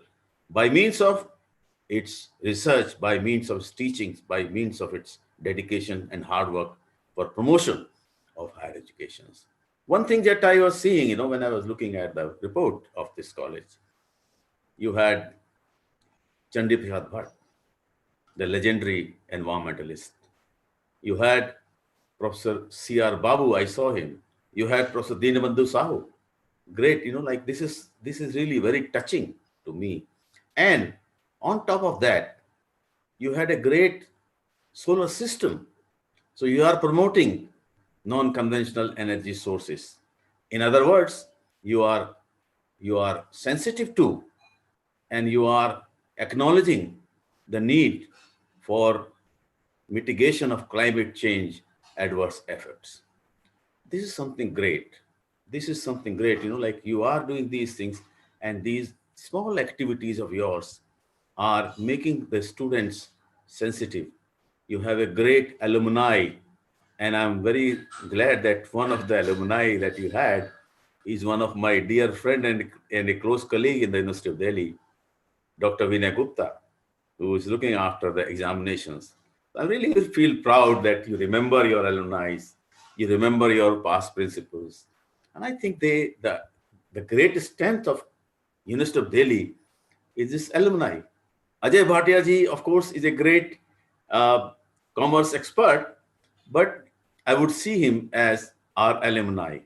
by means of its research, by means of its teachings, by means of its dedication and hard work for promotion of higher education. One thing that I was seeing, when I was looking at the report of this college, you had Chandi Prasad Bhatt, the legendary environmentalist. You had Professor C.R. Babu, I saw him. You had Professor Dinabandhu Sahu. Great, this is really very touching to me. And on top of that, you had a great solar system. So you are promoting non-conventional energy sources. In other words, you are sensitive to and you are acknowledging the need for mitigation of climate change adverse effects. This is something great. This is something great, like you are doing these things, and these small activities of yours are making the students sensitive. You have a great alumni, and I'm very glad that one of the alumni that you had is one of my dear friend and a close colleague in the University of Delhi, Dr. Vinay Gupta, who is looking after the examinations. I really feel proud that you remember your alumni, you remember your past principals. And I think the greatest strength of University of Delhi is this alumni. Ajay Bhatia ji, of course, is a great commerce expert, but I would see him as our alumni.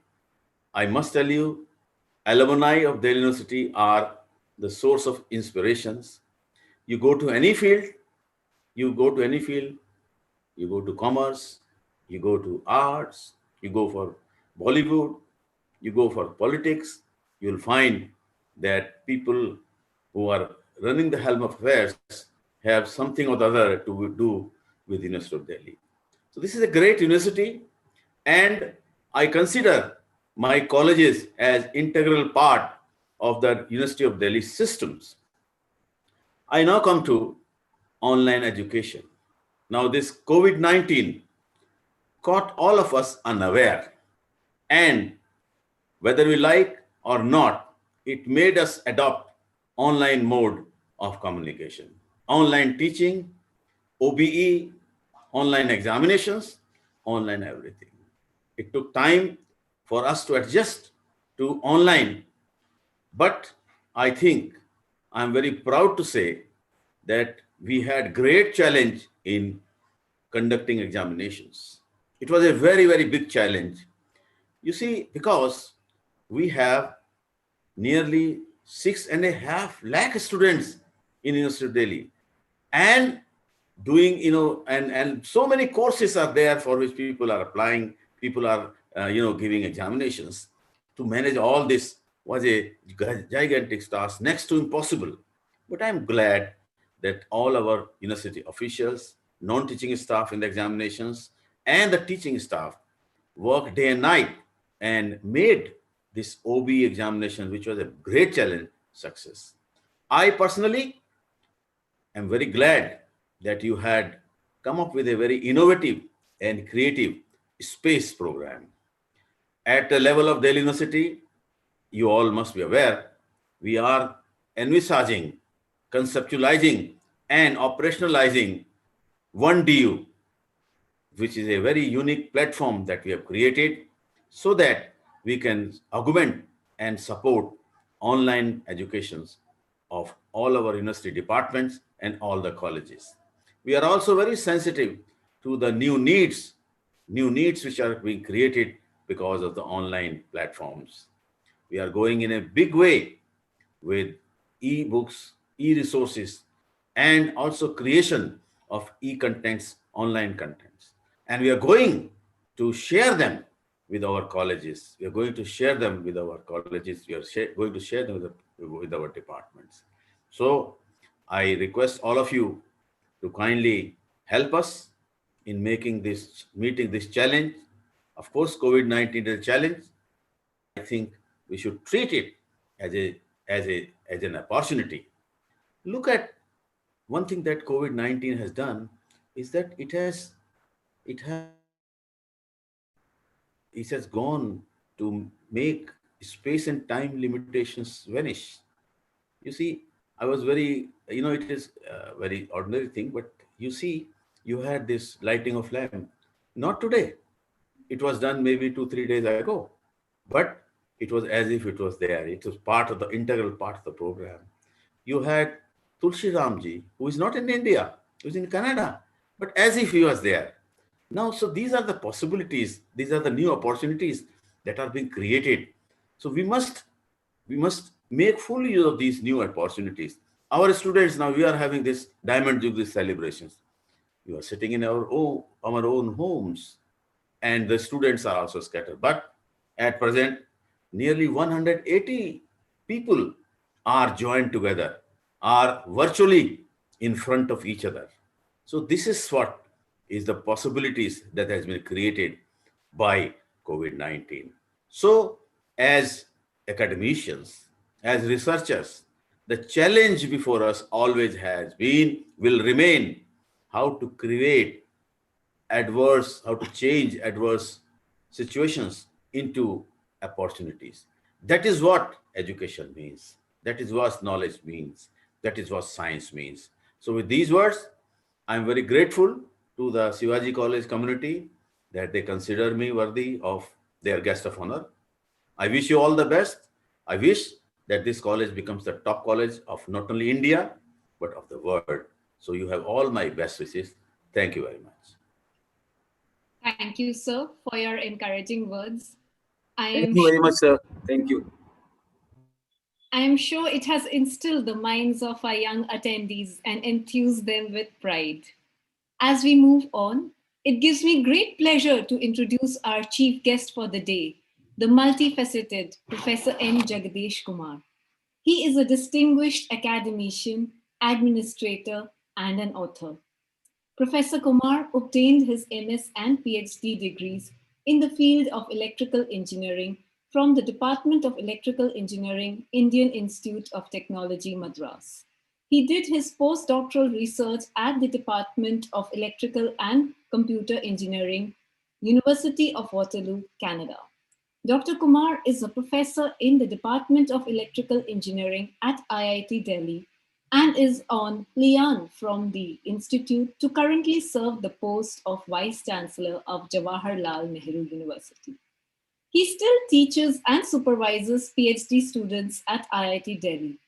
I must tell you, alumni of Delhi University are the source of inspirations. You go to any field, you go to any field, you go to commerce, you go to arts, you go for Bollywood, you go for politics, you'll find that people who are running the helm of affairs have something or the other to do with the University of Delhi. So this is a great university, and I consider my colleges as integral part of the University of Delhi systems. I now come to online education. Now, this COVID-19 caught all of us unaware, and whether we like or not, it made us adopt online mode of communication. Online teaching, OBE, online examinations, online everything. It took time for us to adjust to online, but I think I'm very proud to say that we had great challenge in conducting examinations. It was a very, very big challenge. You see, because we have nearly 6.5 lakh students in University of Delhi, and doing, and so many courses are there for which people are applying, people are, giving examinations. To manage all this was a gigantic task, next to impossible. But I'm glad that all our university officials, non-teaching staff in the examinations, and the teaching staff worked day and night and made this OB examination, which was a great challenge, success. I personally am very glad that you had come up with a very innovative and creative space program. At the level of Delhi University, you all must be aware, we are envisaging, conceptualizing, and operationalizing 1DU, which is a very unique platform that we have created so that we can augment and support online educations of all our university departments and all the colleges. We are also very sensitive to the new needs which are being created because of the online platforms. We are going in a big way with e-books, e-resources, and also creation of e-contents, online contents. And we are going to share them with our colleges. We are going to share them with our colleges. We are going to share them with our departments. So I request all of you to kindly help us in meeting this challenge. Of course, COVID-19 is a challenge. I think we should treat it as an opportunity. Look at one thing that COVID-19 has done is that it has gone to make space and time limitations vanish. You see, I was very, it is a very ordinary thing, but you see, you had this lighting of lamp. Not today. It was done maybe 2-3 days ago, but it was as if it was there. It was integral part of the program. You had Tulsi Ramji, who is not in India, who is in Canada, but as if he was there. Now, so these are the possibilities. These are the new opportunities that are being created. So we must make full use of these new opportunities. Our students now, we are having this Diamond Jubilee celebrations. You are sitting in our own homes, and the students are also scattered. But at present, nearly 180 people are joined together, are virtually in front of each other. So this is what is the possibilities that has been created by COVID-19. So as academicians, as researchers, the challenge before us always has been, will remain, how to create how to change adverse situations into opportunities. That is what education means. That is what knowledge means. That is what science means. So, with these words, I'm very grateful to the Shivaji College community that they consider me worthy of their guest of honor. I wish you all the best. I wish that this college becomes the top college of not only India, but of the world. So, you have all my best wishes. Thank you very much. Thank you, sir, for your encouraging words. Thank you very much, sir. Thank you. I am sure it has instilled the minds of our young attendees and enthused them with pride. As we move on, it gives me great pleasure to introduce our chief guest for the day, the multifaceted Professor N. Jagdish Kumar. He is a distinguished academician, administrator, and an author. Professor Kumar obtained his MS and PhD degrees in the field of electrical engineering from the Department of Electrical Engineering, Indian Institute of Technology, Madras. He did his postdoctoral research at the Department of Electrical and Computer Engineering, University of Waterloo, Canada. Dr. Kumar is a professor in the Department of Electrical Engineering at IIT Delhi and is on lian from the institute to currently serve the post of Vice Chancellor of Jawaharlal Nehru University. He still teaches and supervises PhD students at IIT Delhi.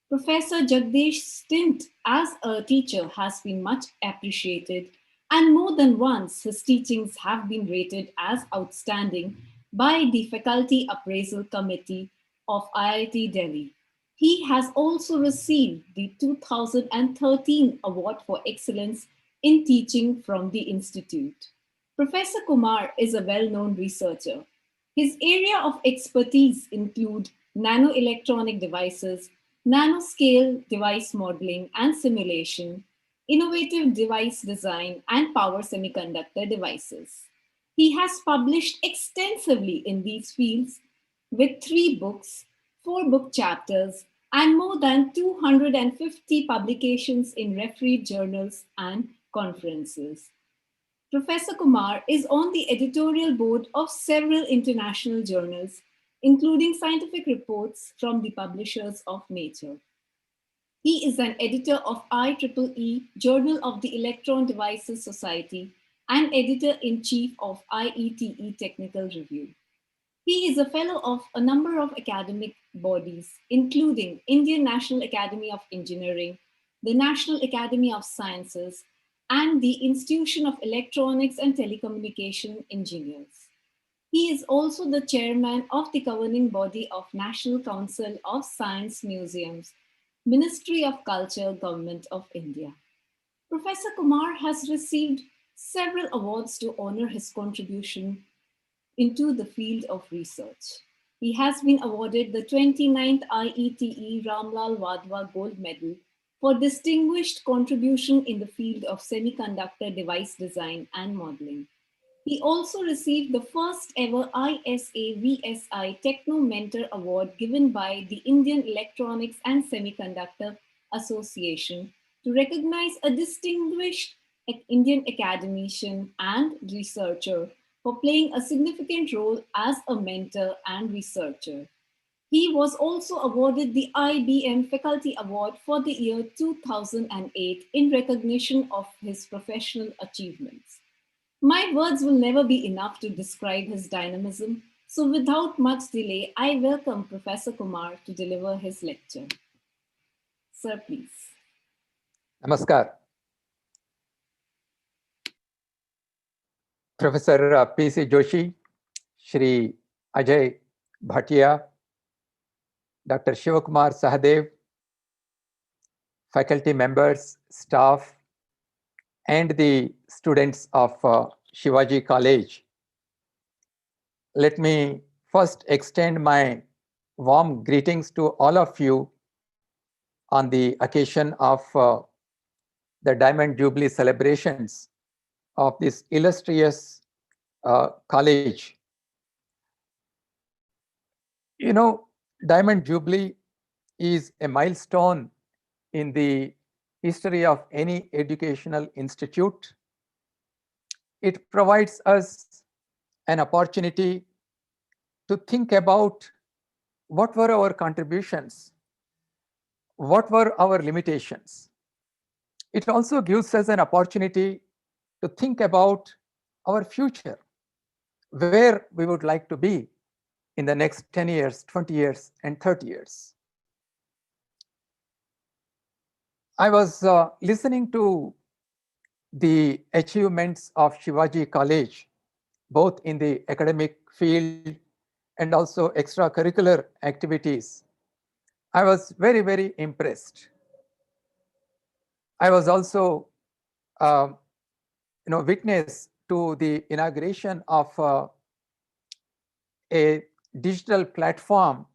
Professor Jagdish's stint as a teacher has been much appreciated, and more than once his teachings have been rated as outstanding by the Faculty Appraisal Committee of IIT Delhi. He has also received the 2013 Award for Excellence in Teaching from the Institute. Professor Kumar is a well-known researcher. His area of expertise include nanoelectronic devices, nanoscale device modeling and simulation, innovative device design, and power semiconductor devices. He has published extensively in these fields with 3 books, 4 book chapters, and more than 250 publications in refereed journals and conferences. Professor Kumar is on the editorial board of several international journals, including scientific reports from the publishers of Nature. He is an editor of IEEE, Journal of the Electron Devices Society, and editor-in-chief of IETE Technical Review. He is a fellow of a number of academic bodies, including Indian National Academy of Engineering, the National Academy of Sciences, and the Institution of Electronics and Telecommunication Engineers. He is also the chairman of the governing body of National Council of Science Museums, Ministry of Culture, Government of India. Professor Kumar has received several awards to honor his contribution into the field of research. He has been awarded the 29th IETE Ramlal Wadhwa Gold Medal for distinguished contribution in the field of semiconductor device design and modeling. He also received the first ever ISA VSI Techno Mentor Award given by the Indian Electronics and Semiconductor Association to recognize a distinguished Indian academician and researcher for playing a significant role as a mentor and researcher. He was also awarded the IBM Faculty Award for the year 2008 in recognition of his professional achievements. My words will never be enough to describe his dynamism, so without much delay, I welcome Professor Kumar to deliver his lecture. Sir, please. Namaskar. Professor P.C. Joshi, Shri Ajay Bhatia, Dr. Shivakumar Sahadev, faculty members, staff, and the students of Shivaji College. Let me first extend my warm greetings to all of you on the occasion of the Diamond Jubilee celebrations of this illustrious college. You know, Diamond Jubilee is a milestone in the history of any educational institute. It provides us an opportunity to think about what were our contributions, what were our limitations. It also gives us an opportunity to think about our future, where we would like to be in the next 10 years, 20 years, and 30 years. I was listening to the achievements of Shivaji College, both in the academic field and also extracurricular activities. I was very, very impressed. I was also, witness to the inauguration of a digital platform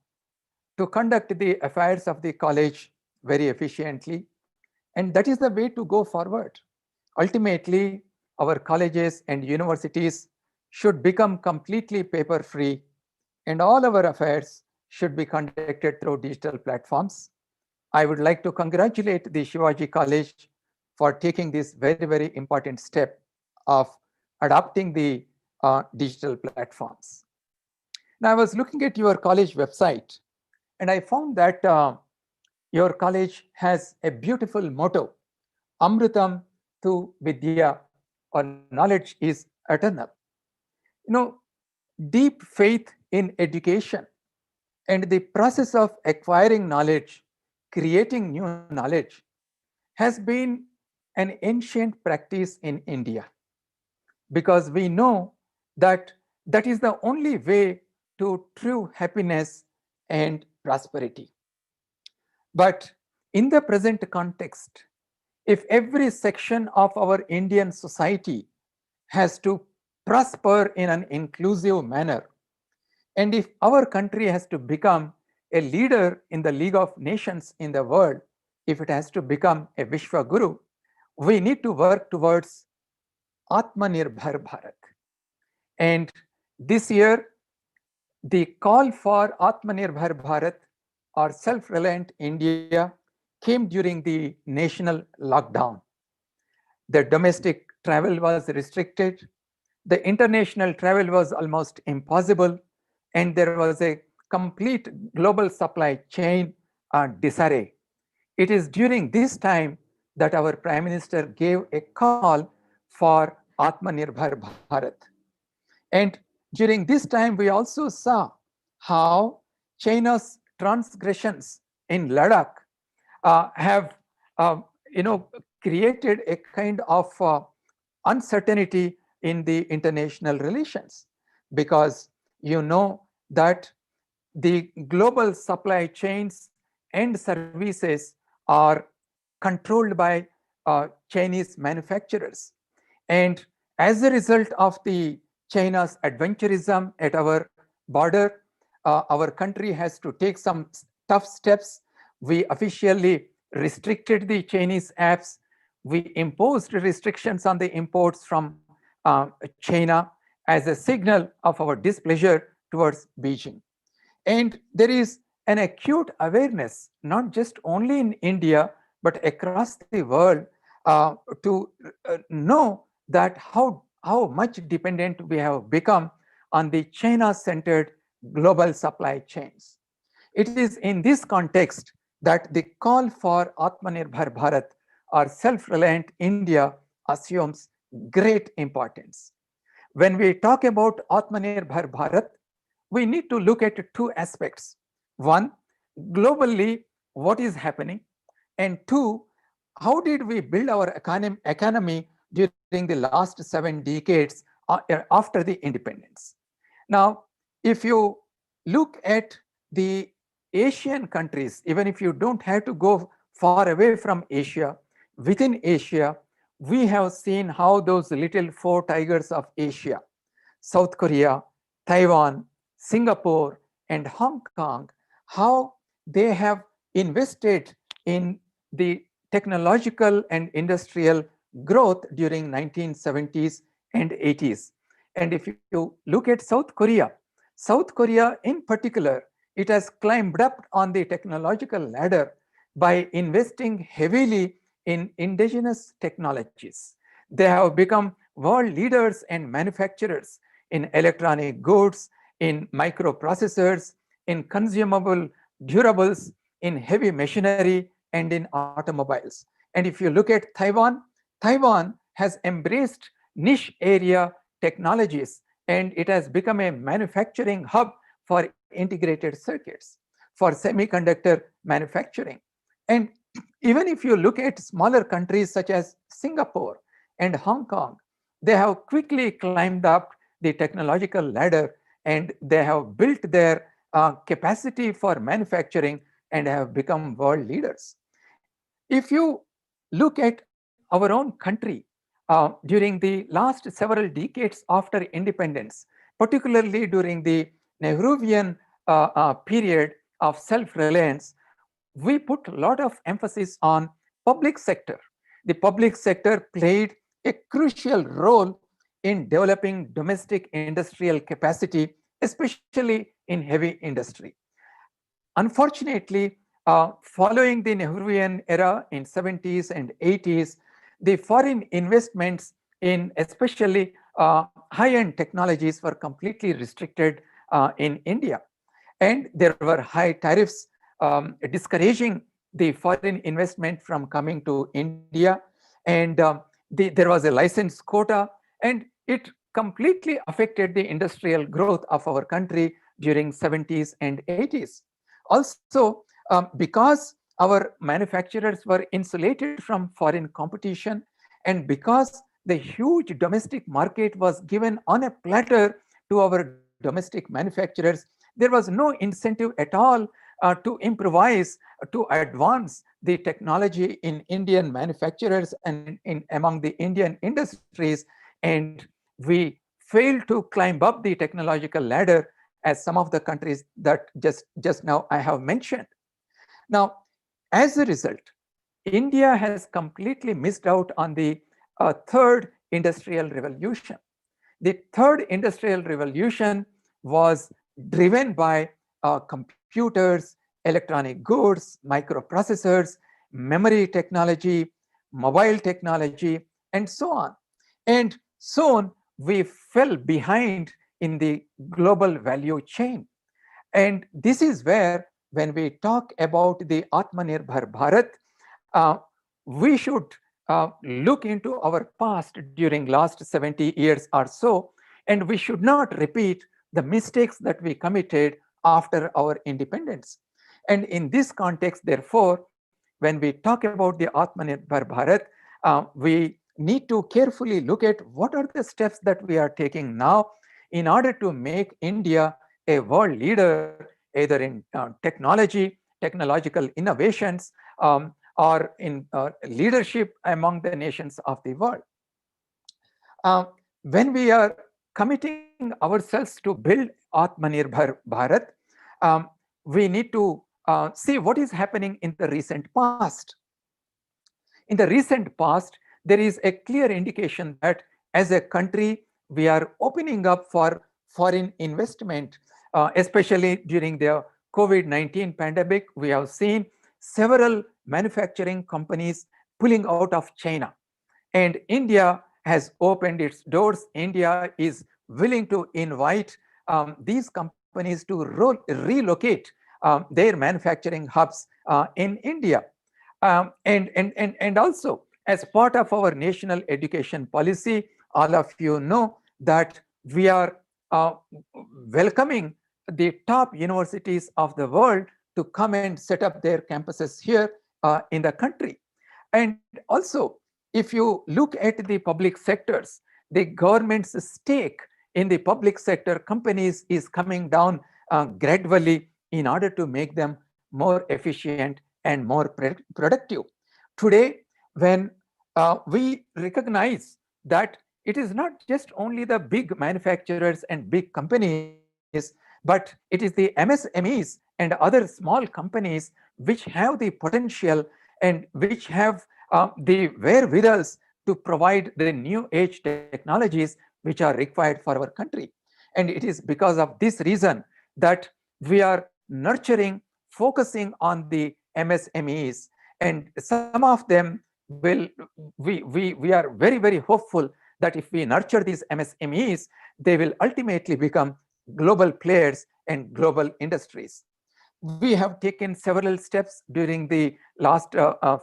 to conduct the affairs of the college very efficiently. And that is the way to go forward. Ultimately, our colleges and universities should become completely paper-free, and all our affairs should be conducted through digital platforms. I would like to congratulate the Shivaji College for taking this very, very important step of adopting the digital platforms. Now, I was looking at your college website, and I found that your college has a beautiful motto, Amritam tu Vidya, or knowledge is eternal. You know, deep faith in education and the process of acquiring knowledge, creating new knowledge, has been an ancient practice in India, because we know that that is the only way to true happiness and prosperity. But in the present context, if every section of our Indian society has to prosper in an inclusive manner, and if our country has to become a leader in the League of Nations in the world, if it has to become a Vishwa Guru, we need to work towards Atmanirbhar Bharat. And this year, the call for Atmanirbhar Bharat, or self-reliant India, came during the national lockdown. The domestic travel was restricted, the international travel was almost impossible, and there was a complete global supply chain disarray. It is during this time that our Prime Minister gave a call for Atmanirbhar Bharat. And during this time, we also saw how China's transgressions in Ladakh have created a kind of uncertainty in the international relations, because you know that the global supply chains and services are controlled by Chinese manufacturers. And as a result of the China's adventurism at our border, our country has to take some tough steps. We officially restricted the Chinese apps. We imposed restrictions on the imports from China as a signal of our displeasure towards Beijing. And there is an acute awareness, not just only in India, but across the world, to know that how much dependent we have become on the China-centered global supply chains. It is in this context that the call for Atmanirbhar Bharat, or self-reliant India, assumes great importance. When we talk about Atmanirbhar Bharat, we need to look at two aspects. One, globally, what is happening? And two, how did we build our economy during the last 7 decades after the independence? Now, if you look at the Asian countries, even if you don't have to go far away from Asia, within Asia, we have seen how those little four tigers of Asia, South Korea, Taiwan, Singapore, and Hong Kong, how they have invested in the technological and industrial growth during 1970s and 80s. And if you look at South Korea in particular, it has climbed up on the technological ladder by investing heavily in indigenous technologies. They have become world leaders and manufacturers in electronic goods, in microprocessors, in consumable durables, in heavy machinery, and in automobiles. And if you look at Taiwan has embraced niche area technologies, and it has become a manufacturing hub for integrated circuits, for semiconductor manufacturing. And even if you look at smaller countries such as Singapore and Hong Kong, they have quickly climbed up the technological ladder, and they have built their capacity for manufacturing and have become world leaders. If you look at our own country, during the last several decades after independence, particularly during the Nehruvian period of self-reliance, we put a lot of emphasis on public sector. The public sector played a crucial role in developing domestic industrial capacity, especially in heavy industry. Unfortunately, following the Nehruvian era in 70s and 80s, the foreign investments in especially high-end technologies were completely restricted in India. And there were high tariffs discouraging the foreign investment from coming to India. And there was a license quota, and it completely affected the industrial growth of our country during 70s and 80s. Also, because our manufacturers were insulated from foreign competition, and because the huge domestic market was given on a platter to our domestic manufacturers, there was no incentive at all to improvise, to advance the technology in Indian manufacturers and among the Indian industries. And we failed to climb up the technological ladder as some of the countries that just now I have mentioned. Now, as a result, India has completely missed out on the third industrial revolution. The third industrial revolution was driven by computers, electronic goods, microprocessors, memory technology, mobile technology, and so on. And soon we fell behind in the global value chain. And this is where, when we talk about the Atmanirbhar Bharat, we should look into our past during last 70 years or so, and we should not repeat the mistakes that we committed after our independence. And in this context, therefore, when we talk about the Atmanirbhar Bharat, we need to carefully look at what are the steps that we are taking now in order to make India a world leader, either in technology, technological innovations, or in leadership among the nations of the world. When we are committing ourselves to build Atmanirbhar Bharat, we need to see what is happening in the recent past. In the recent past, there is a clear indication that as a country, we are opening up for foreign investment, especially during the COVID-19 pandemic. We have seen several manufacturing companies pulling out of China, and India has opened its doors. India is willing to invite these companies to relocate their manufacturing hubs in India. And also, as part of our national education policy, all of you know that we are welcoming the top universities of the world to come and set up their campuses here in the country. And also, if you look at the public sectors, the government's stake in the public sector companies is coming down gradually in order to make them more efficient and more productive. Today, when we recognize that it is not just only the big manufacturers and big companies, but it is the MSMEs and other small companies which have the potential and which have the wherewithals to provide the new age technologies which are required for our country. And it is because of this reason that we are nurturing, focusing on the MSMEs, and some of them will, we are very, very hopeful that if we nurture these MSMEs, they will ultimately become global players and global industries. We have taken several steps during the last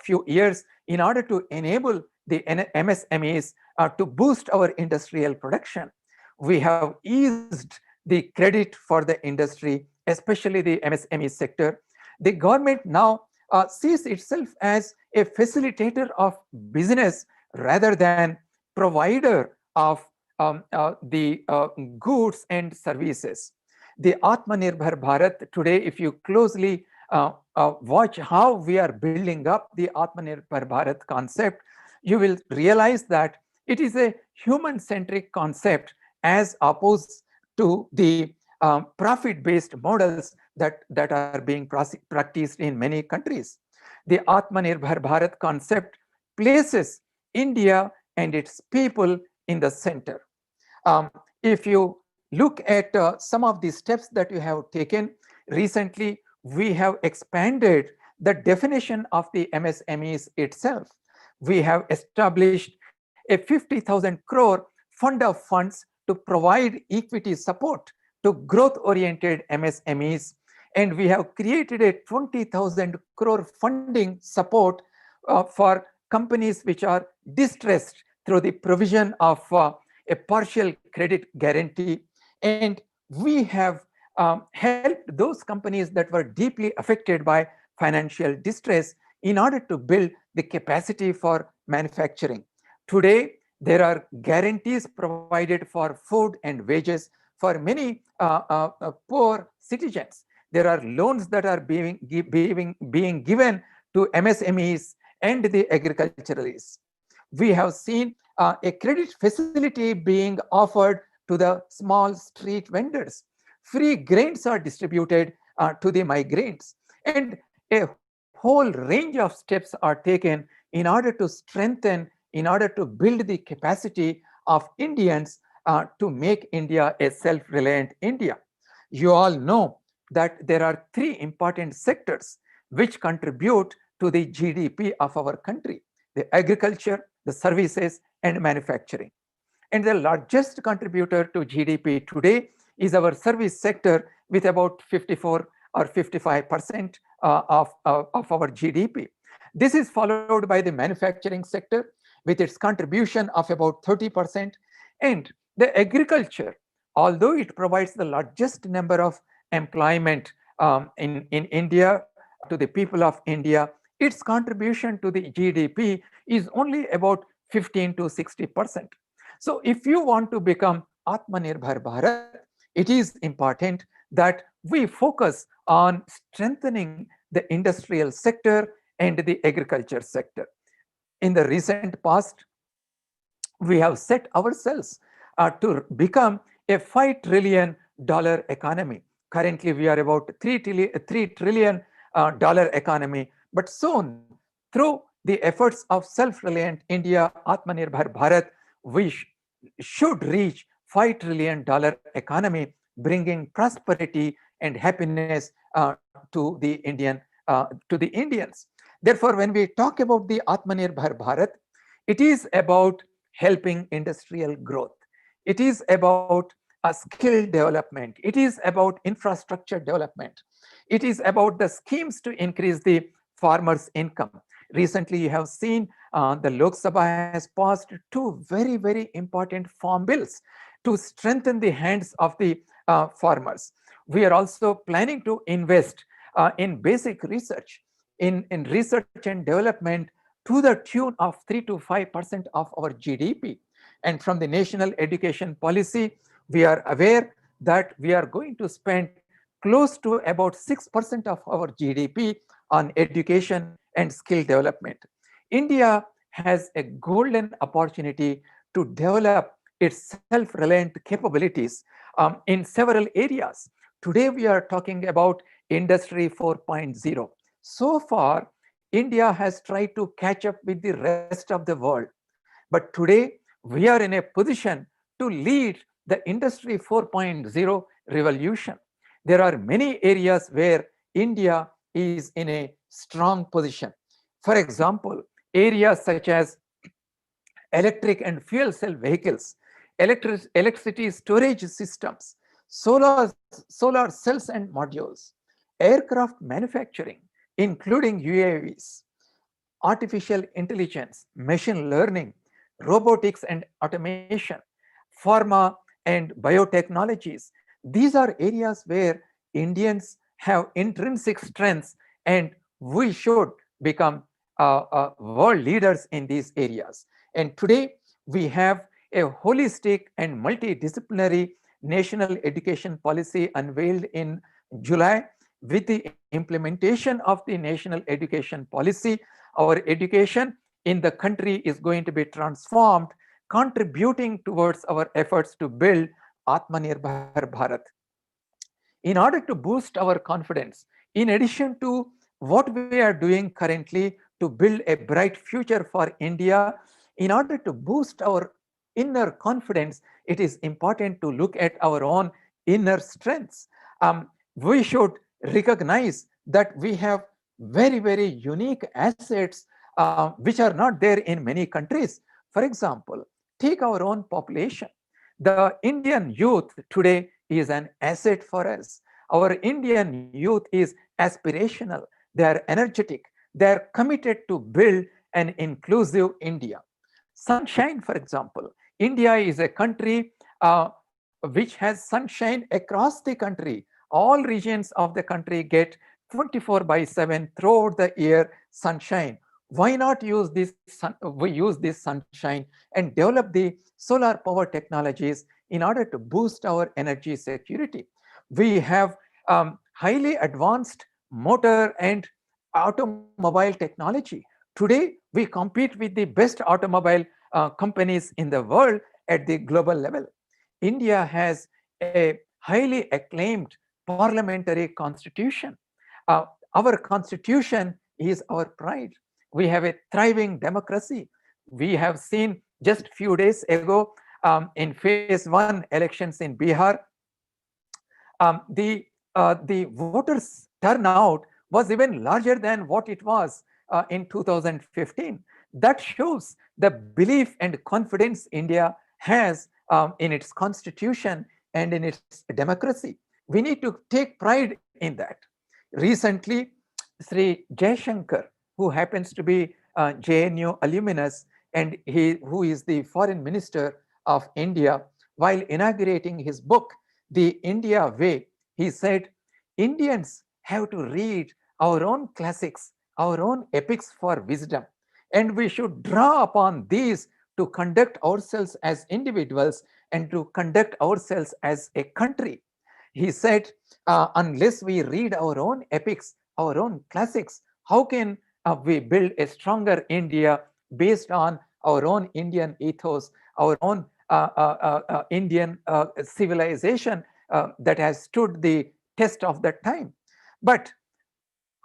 few years in order to enable the MSMEs to boost our industrial production. We have eased the credit for the industry, especially the MSME sector. The government now sees itself as a facilitator of business rather than provider of the goods and services. The Atmanirbhar Bharat today, if you closely watch how we are building up the Atmanirbhar Bharat concept, you will realize that it is a human-centric concept as opposed to the profit-based models that are being practiced in many countries. The Atmanirbhar Bharat concept places India and its people in the center. If you look at some of the steps that you have taken recently, we have expanded the definition of the MSMEs itself. We have established a 50,000 crore fund of funds to provide equity support to growth-oriented MSMEs, and we have created a 20,000 crore funding support for companies which are distressed through the provision of a partial credit guarantee. And we have helped those companies that were deeply affected by financial distress in order to build the capacity for manufacturing. Today, there are guarantees provided for food and wages for many poor citizens. There are loans that are being given to MSMEs and the agriculturalists. We have seen a credit facility being offered to the small street vendors. Free grains are distributed to the migrants, and a whole range of steps are taken in order to strengthen, in order to build the capacity of Indians to make India a self-reliant India. You all know that there are three important sectors which contribute to the GDP of our country: the agriculture, the services, and manufacturing. And the largest contributor to GDP today is our service sector, with about 54 or 55% of our GDP. This is followed by the manufacturing sector with its contribution of about 30%, and the agriculture, although it provides the largest number of employment in India to the people of India, its contribution to the GDP is only about 15 to 60%. So if you want to become Atmanirbhar Bharat, it is important that we focus on strengthening the industrial sector and the agriculture sector. In the recent past, we have set ourselves to become a $5 trillion economy. Currently, we are about $3 trillion economy, but soon, through the efforts of self-reliant India, Atmanirbhar Bharat, we should reach $5 trillion economy, bringing prosperity and happiness to the Indians. Therefore, when we talk about the Atmanirbhar Bharat, it is about helping industrial growth. It is about skill development. It is about infrastructure development. It is about the schemes to increase the farmers' income. Recently, you have seen the Lok Sabha has passed two very, very important farm bills to strengthen the hands of the farmers. We are also planning to invest in basic research, in research and development to the tune of 3 to 5% of our GDP. And from the national education policy, we are aware that we are going to spend close to about 6% of our GDP on education and skill development. India has a golden opportunity to develop its self-reliant capabilities in several areas. Today, we are talking about Industry 4.0. So far, India has tried to catch up with the rest of the world. But today, we are in a position to lead the Industry 4.0 revolution. There are many areas where India is in a strong position. For example, areas such as electric and fuel cell vehicles, electricity storage systems, solar cells and modules, aircraft manufacturing, including UAVs, artificial intelligence, machine learning, robotics and automation, pharma and biotechnologies. These are areas where Indians have intrinsic strengths, and we should become world leaders in these areas. And today we have a holistic and multidisciplinary national education policy unveiled in July. With the implementation of the national education policy, our education in the country is going to be transformed, contributing towards our efforts to build Atmanirbhar Bharat. In order to boost our confidence, in addition to what we are doing currently to build a bright future for India, in order to boost our inner confidence, it is important to look at our own inner strengths. We should recognize that we have very, very unique assets which are not there in many countries. For example, take our own population. The Indian youth today is an asset for us. Our Indian youth is aspirational, they are energetic, they are committed to build an inclusive India. Sunshine, for example, India is a country which has sunshine across the country. All regions of the country get 24/7 throughout the year sunshine. Why not use we use this sunshine and develop the solar power technologies in order to boost our energy security? We have highly advanced motor and automobile technology. Today, we compete with the best automobile companies in the world at the global level. India has a highly acclaimed parliamentary constitution. Our constitution is our pride. We have a thriving democracy. We have seen just few days ago in phase 1 elections in Bihar, the voters turnout was even larger than what it was in 2015. That shows the belief and confidence India has in its constitution and in its democracy. We need to take pride in that. Recently, Sri Jaishankar, who happens to be JNU alumnus and who is the foreign minister of India, while inaugurating his book, The India Way, he said, Indians have to read our own classics, our own epics for wisdom, and we should draw upon these to conduct ourselves as individuals and to conduct ourselves as a country. He said, unless we read our own epics, our own classics, how can we build a stronger India based on our own Indian ethos, our own Indian civilization that has stood the test of that time? But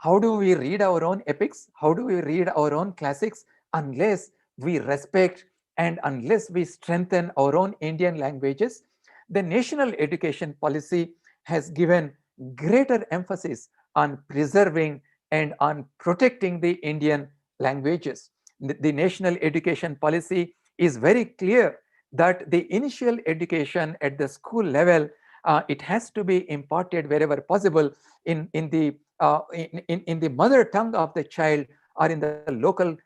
how do we read our own epics? How do we read our own classics unless we respect and unless we strengthen our own Indian languages? The national education policy has given greater emphasis on preserving and on protecting the Indian languages. The national education policy is very clear that the initial education at the school level, it has to be imparted wherever possible in the mother tongue of the child or in the local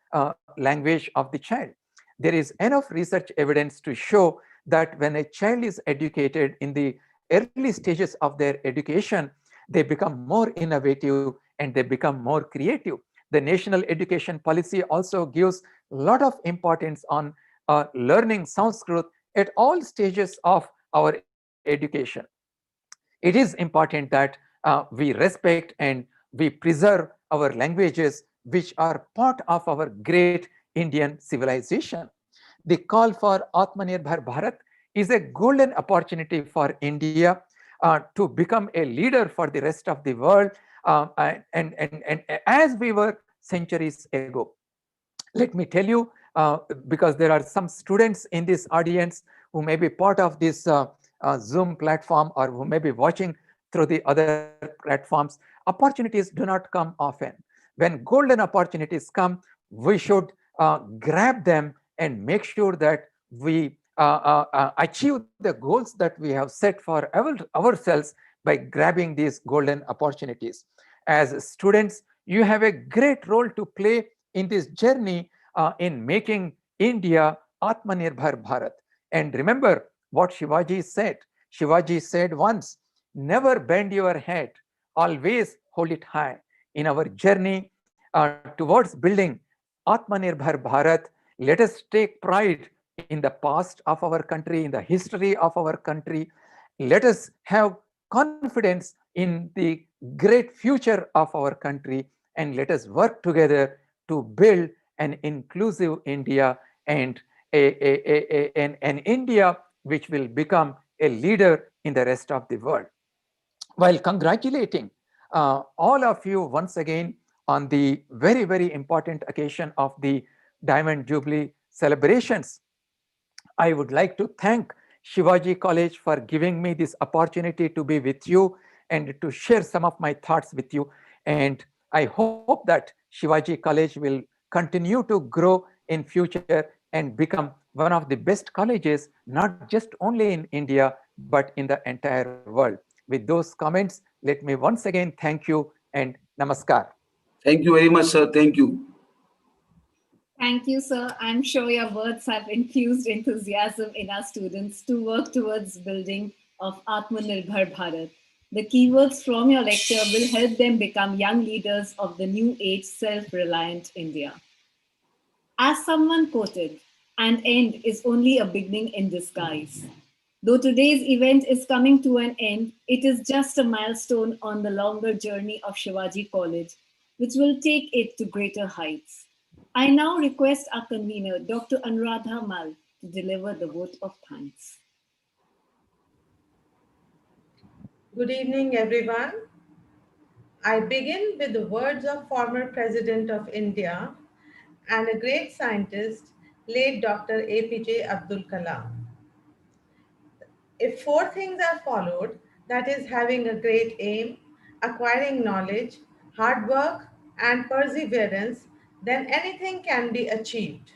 language of the child. There is enough research evidence to show that when a child is educated in the early stages of their education, they become more innovative and they become more creative. The national education policy also gives a lot of importance on learning Sanskrit at all stages of our education. It is important that we respect and we preserve our languages, which are part of our great Indian civilization. The call for Atmanirbhar Bharat is a golden opportunity for India to become a leader for the rest of the world. And as we were centuries ago. Let me tell you, because there are some students in this audience who may be part of this Zoom platform or who may be watching through the other platforms, opportunities do not come often. When golden opportunities come, we should grab them and make sure that we achieve the goals that we have set for ourselves by grabbing these golden opportunities. As students, you have a great role to play in this journey in making India Atmanirbhar Bharat. And remember what Shivaji said. Shivaji said once, never bend your head, always hold it high. In our journey towards building Atmanirbhar Bharat, let us take pride in the past of our country, in the history of our country. Let us have confidence in the great future of our country, and let us work together to build an inclusive India and an India which will become a leader in the rest of the world. While congratulating all of you once again on the very, very important occasion of the Diamond Jubilee celebrations, I would like to thank Shivaji College for giving me this opportunity to be with you and to share some of my thoughts with you. And I hope that Shivaji College will continue to grow in future and become one of the best colleges, not just only in India, but in the entire world. With those comments, let me once again thank you and namaskar. Thank you very much, sir. Thank you. Thank you, sir. I'm sure your words have infused enthusiasm in our students to work towards building of Atmanirbhar Bharat. The keywords from your lecture will help them become young leaders of the new age self-reliant India. As someone quoted, an end is only a beginning in disguise. Though today's event is coming to an end, it is just a milestone on the longer journey of Shivaji College, which will take it to greater heights. I now request our convener, Dr. Anuradha Mal, to deliver the vote of thanks. Good evening, everyone. I begin with the words of former President of India and a great scientist, late Dr. APJ Abdul Kalam. If four things are followed, that is having a great aim, acquiring knowledge, hard work, and perseverance, then anything can be achieved.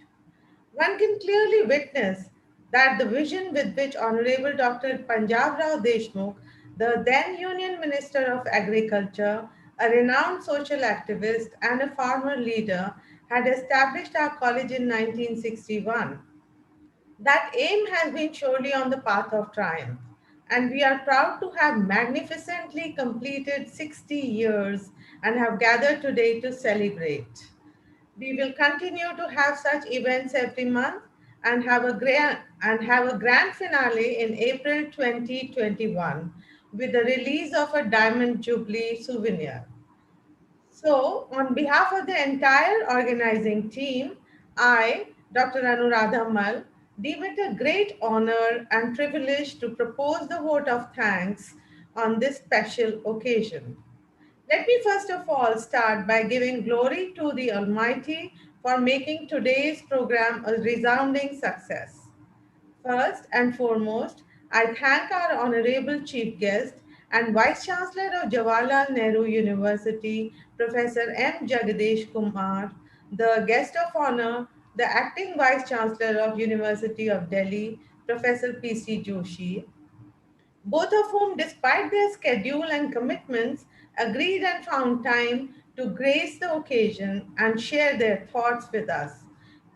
One can clearly witness that the vision with which Honorable Dr. Punjab Rao Deshmukh, the then Union Minister of Agriculture, a renowned social activist and a farmer leader, had established our college in 1961. That aim has been surely on the path of triumph, and we are proud to have magnificently completed 60 years and have gathered today to celebrate. We will continue to have such events every month and have a grand finale in April 2021 with the release of a Diamond Jubilee souvenir. So, on behalf of the entire organizing team, I, Dr. Anuradha Mal, deem it a great honor and privilege to propose the vote of thanks on this special occasion. Let me first of all start by giving glory to the Almighty for making today's program a resounding success. First and foremost, I thank our Honorable Chief Guest and Vice Chancellor of Jawaharlal Nehru University, Professor M. Jagadish Kumar, the Guest of Honor, the Acting Vice Chancellor of University of Delhi, Professor P.C. Joshi, both of whom, despite their schedule and commitments, agreed and found time to grace the occasion and share their thoughts with us.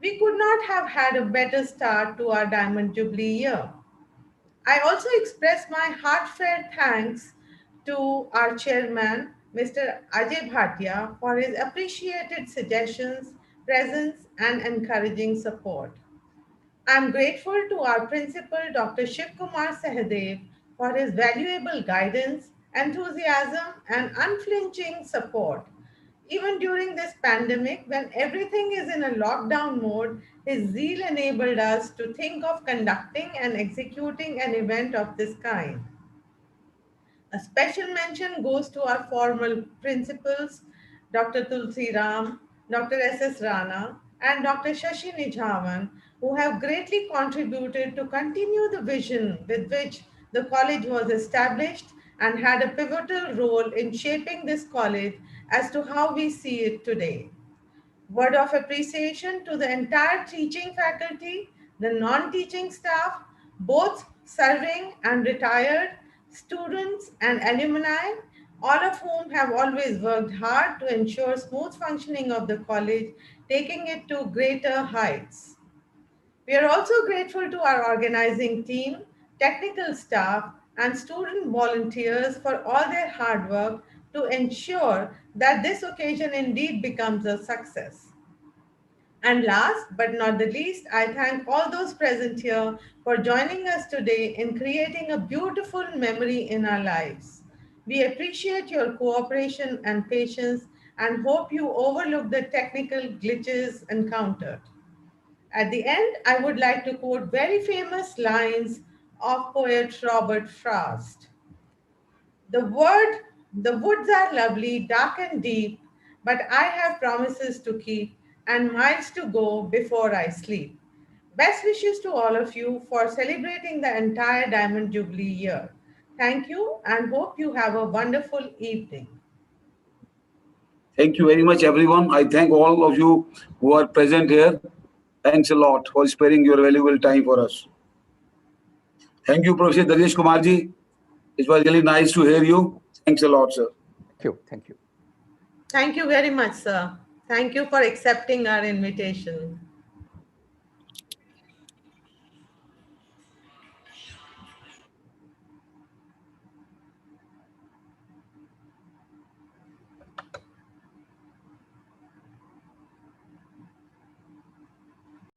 We could not have had a better start to our Diamond Jubilee year. I also express my heartfelt thanks to our chairman, Mr. Ajay Bhatia, for his appreciated suggestions, presence, and encouraging support. I'm grateful to our principal, Dr. Shiv Kumar Sahadev, for his valuable guidance, enthusiasm, and unflinching support. Even during this pandemic, when everything is in a lockdown mode, his zeal enabled us to think of conducting and executing an event of this kind. A special mention goes to our formal principals, Dr. Tulsi Ram, Dr. S.S. Rana, and Dr. Shashi Nijhawan, who have greatly contributed to continue the vision with which the college was established and had a pivotal role in shaping this college as to how we see it today. Word of appreciation to the entire teaching faculty, the non-teaching staff, both serving and retired, students and alumni, all of whom have always worked hard to ensure smooth functioning of the college, taking it to greater heights. We are also grateful to our organizing team, technical staff, and student volunteers for all their hard work to ensure that this occasion indeed becomes a success. And last but not the least, I thank all those present here for joining us today in creating a beautiful memory in our lives. We appreciate your cooperation and patience and hope you overlook the technical glitches encountered. At the end, I would like to quote very famous lines of poet Robert Frost. The woods are lovely, dark and deep, but I have promises to keep and miles to go before I sleep. Best wishes to all of you for celebrating the entire Diamond Jubilee year. Thank you and hope you have a wonderful evening. Thank you very much, everyone. I thank all of you who are present here. Thanks a lot for sparing your valuable time for us. Thank you, Professor Darjesh Kumarji. It was really nice to hear you. Thanks a lot, sir. Thank you. Thank you. Thank you very much, sir. Thank you for accepting our invitation.